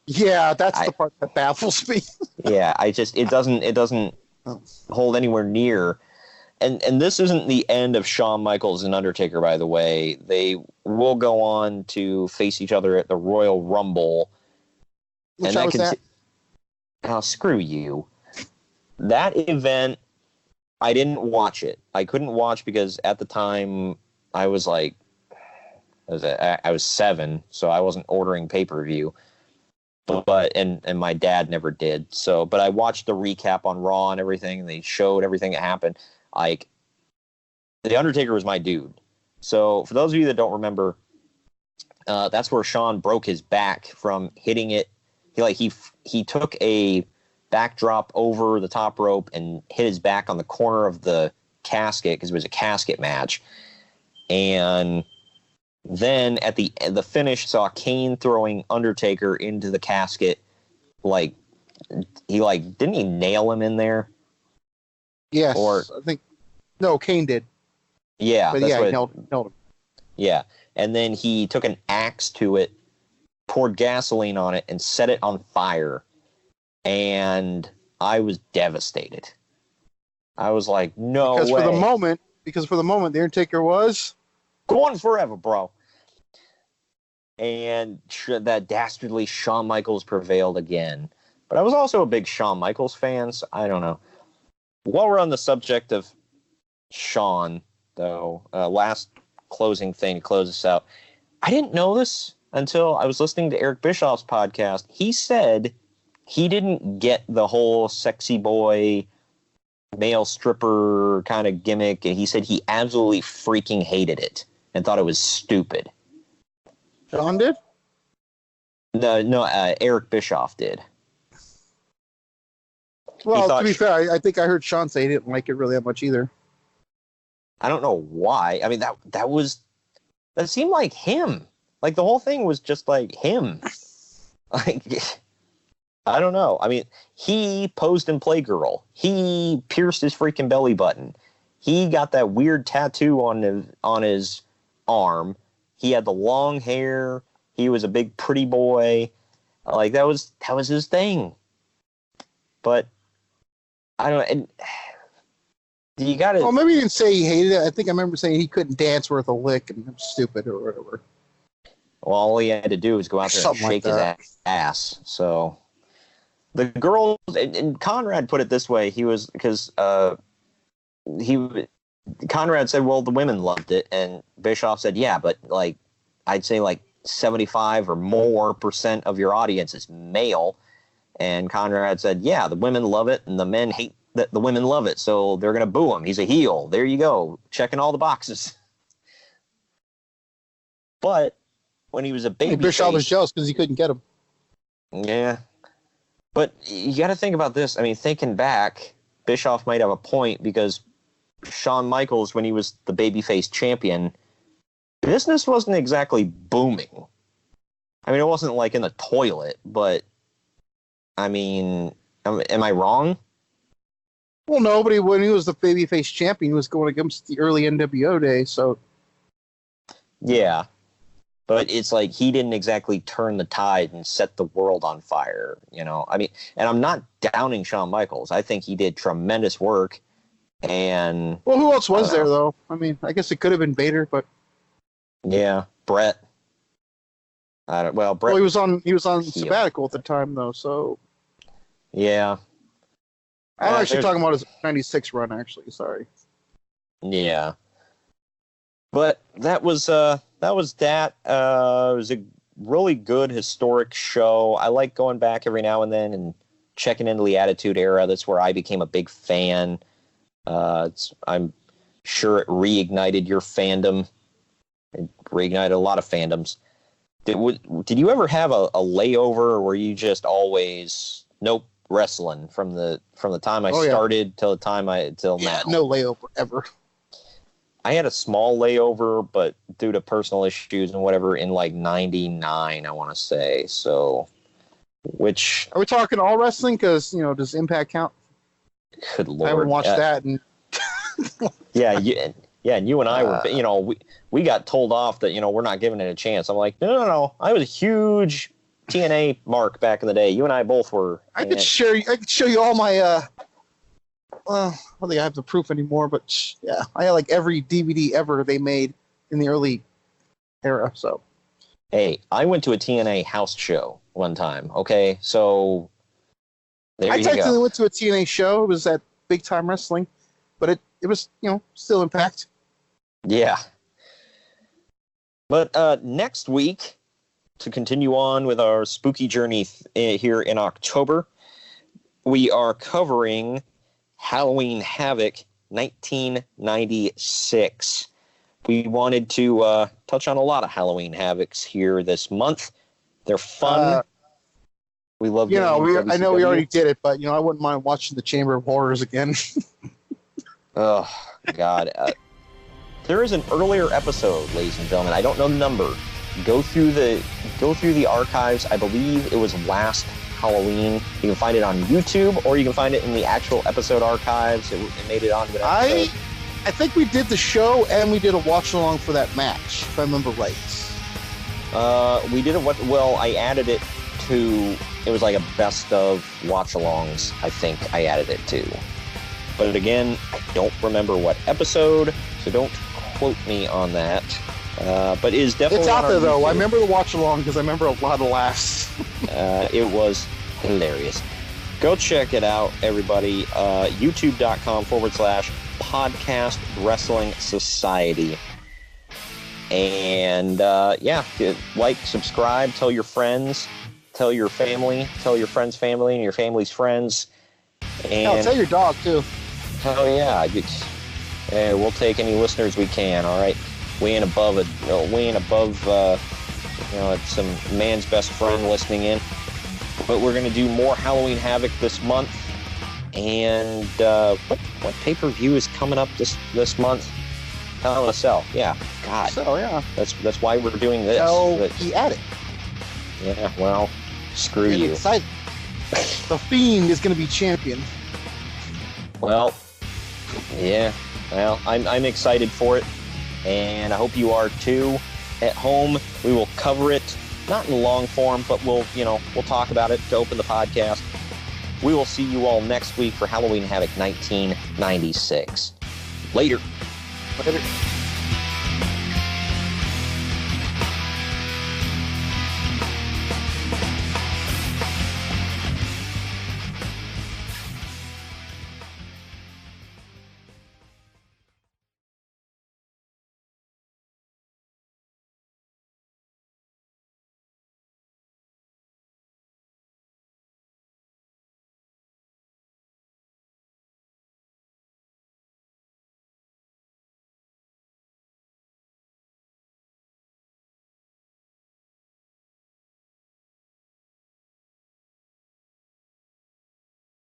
E: Yeah, that's the part that baffles me.
D: Yeah, it doesn't hold anywhere near. And this isn't the end of Shawn Michaels and Undertaker, by the way. They will go on to face each other at the Royal Rumble.
E: Which I was at?
D: Oh, screw you. that event, I didn't watch it. I couldn't watch because at the time I was like, I was 7, so I wasn't ordering pay-per-view. But my dad never did. So, but I watched the recap on Raw and everything, and they showed everything that happened. Like, the Undertaker was my dude. So, for those of you that don't remember, that's where Shawn broke his back from hitting it. He took a backdrop over the top rope and hit his back on the corner of the casket because it was a casket match. And then at the finish, saw Kane throwing Undertaker into the casket. Didn't he nail him in there?
E: Yes, I think. No, Kane did.
D: Yeah,
E: but yeah, he nailed him.
D: Yeah, and then he took an axe to it, poured gasoline on it, and set it on fire. And I was devastated. I was like, no way.
E: Because for the moment, the Undertaker was
D: going forever, bro. And that dastardly Shawn Michaels prevailed again. But I was also a big Shawn Michaels fan, so I don't know. While we're on the subject of Shawn, though, last closing thing to close us out. I didn't know this until I was listening to Eric Bischoff's podcast. He said he didn't get the whole sexy boy, male stripper kind of gimmick. And he said he absolutely freaking hated it and thought it was stupid.
E: Shawn did?
D: No, Eric Bischoff did.
E: Well, to be fair, I think I heard Shawn say he didn't like it really that much either.
D: I don't know why. I mean, that seemed like him. Like, the whole thing was just like him. Like, I don't know. I mean, he posed in Playgirl. He pierced his freaking belly button. He got that weird tattoo on his arm. He had the long hair. He was a big pretty boy. Like, that was his thing. But I don't know. And you got to.
E: Well, maybe he didn't say he hated it. I think I remember saying he couldn't dance worth a lick and it was stupid or whatever.
D: Well, all he had to do was go out there and shake his ass. So the girls, and Conrad put it this way. Conrad said, well, the women loved it. And Bischoff said, yeah, but like, I'd say like 75 or more % of your audience is male. And Conrad said, yeah, the women love it and the men hate that the women love it. So they're going to boo him. He's a heel. There you go. Checking all the boxes. But when he was a baby,
E: Bischoff was jealous because he couldn't get him.
D: Yeah. But you got to think about this. I mean, thinking back, Bischoff might have a point because Shawn Michaels, when he was the babyface champion, business wasn't exactly booming. I mean, it wasn't like in the toilet, but I mean, am I wrong?
E: Well, no, but when he was the babyface champion, he was going against the early NWO days, so.
D: Yeah. But it's like he didn't exactly turn the tide and set the world on fire, you know? I mean, and I'm not downing Shawn Michaels. I think he did tremendous work. And
E: well, who else was there, though? I mean, I guess it could have been Vader, but.
D: Yeah, Bret. Bret.
E: Well, he was on sabbatical at the time, though, so.
D: Yeah.
E: I'm actually talking about his 96 run, actually. Sorry.
D: Yeah. But that was that. It was a really good historic show. I like going back every now and then and checking into the Attitude Era. That's where I became a big fan. I'm sure it reignited your fandom. It reignited a lot of fandoms. Did you ever have a layover, or were you just always wrestling from the time I started till now?
E: No layover ever.
D: I had a small layover, but due to personal issues and whatever, in like 99, I want to say. So, which
E: are we talking all wrestling? Because does Impact count?
D: Good Lord,
E: I haven't watched that. And
D: and you and I were, we got told off that we're not giving it a chance. I'm like, no. I was a huge TNA mark back in the day. You and I both were.
E: I could show you all my. Well, I don't think I have the proof anymore, but yeah, I had like every DVD ever they made in the early era. So,
D: hey, I went to a TNA house show one time. Okay, so I
E: technically went to a TNA show. It was at Big Time Wrestling, but it was, still Impact.
D: Yeah. But next week, to continue on with our spooky journey here in October, we are covering Halloween Havoc 1996. We wanted to touch on a lot of Halloween Havocs here this month. They're fun. We love.
E: I know we already did it, but I wouldn't mind watching the Chamber of Horrors again.
D: Oh God! There is an earlier episode, ladies and gentlemen. I don't know the number. Go through the archives. I believe it was last Halloween. You can find it on YouTube, or you can find it in the actual episode archives. It made it onto an episode.
E: I think we did the show and we did a watch along for that match, if I remember right.
D: We did I added it to. It was like a best of watch alongs. I think I added it to. But again, I don't remember what episode, so don't quote me on that. But it is definitely.
E: It's out there though. I remember the watch along because I remember a lot of laughs.
D: It was hilarious. Go check it out, everybody. YouTube.com/Podcast Wrestling Society. And like, subscribe, tell your friends, tell your family, tell your friend's family and your family's friends. And
E: tell your dog too.
D: Oh yeah, we'll take any listeners we can. All right, we ain't above some man's best friend listening in. But we're gonna do more Halloween Havoc this month. And what pay-per-view is coming up this month? Hell in a Cell. Yeah, God.
E: So yeah,
D: that's why we're doing this.
E: So he at it.
D: Yeah, well, screw you.
E: Excited. The Fiend is going to be champion.
D: Well, yeah. Well, I'm excited for it, and I hope you are too. At home, we will cover it, not in long form, but we'll talk about it to open the podcast. We will see you all next week for Halloween Havoc 1996. Later.
E: Later.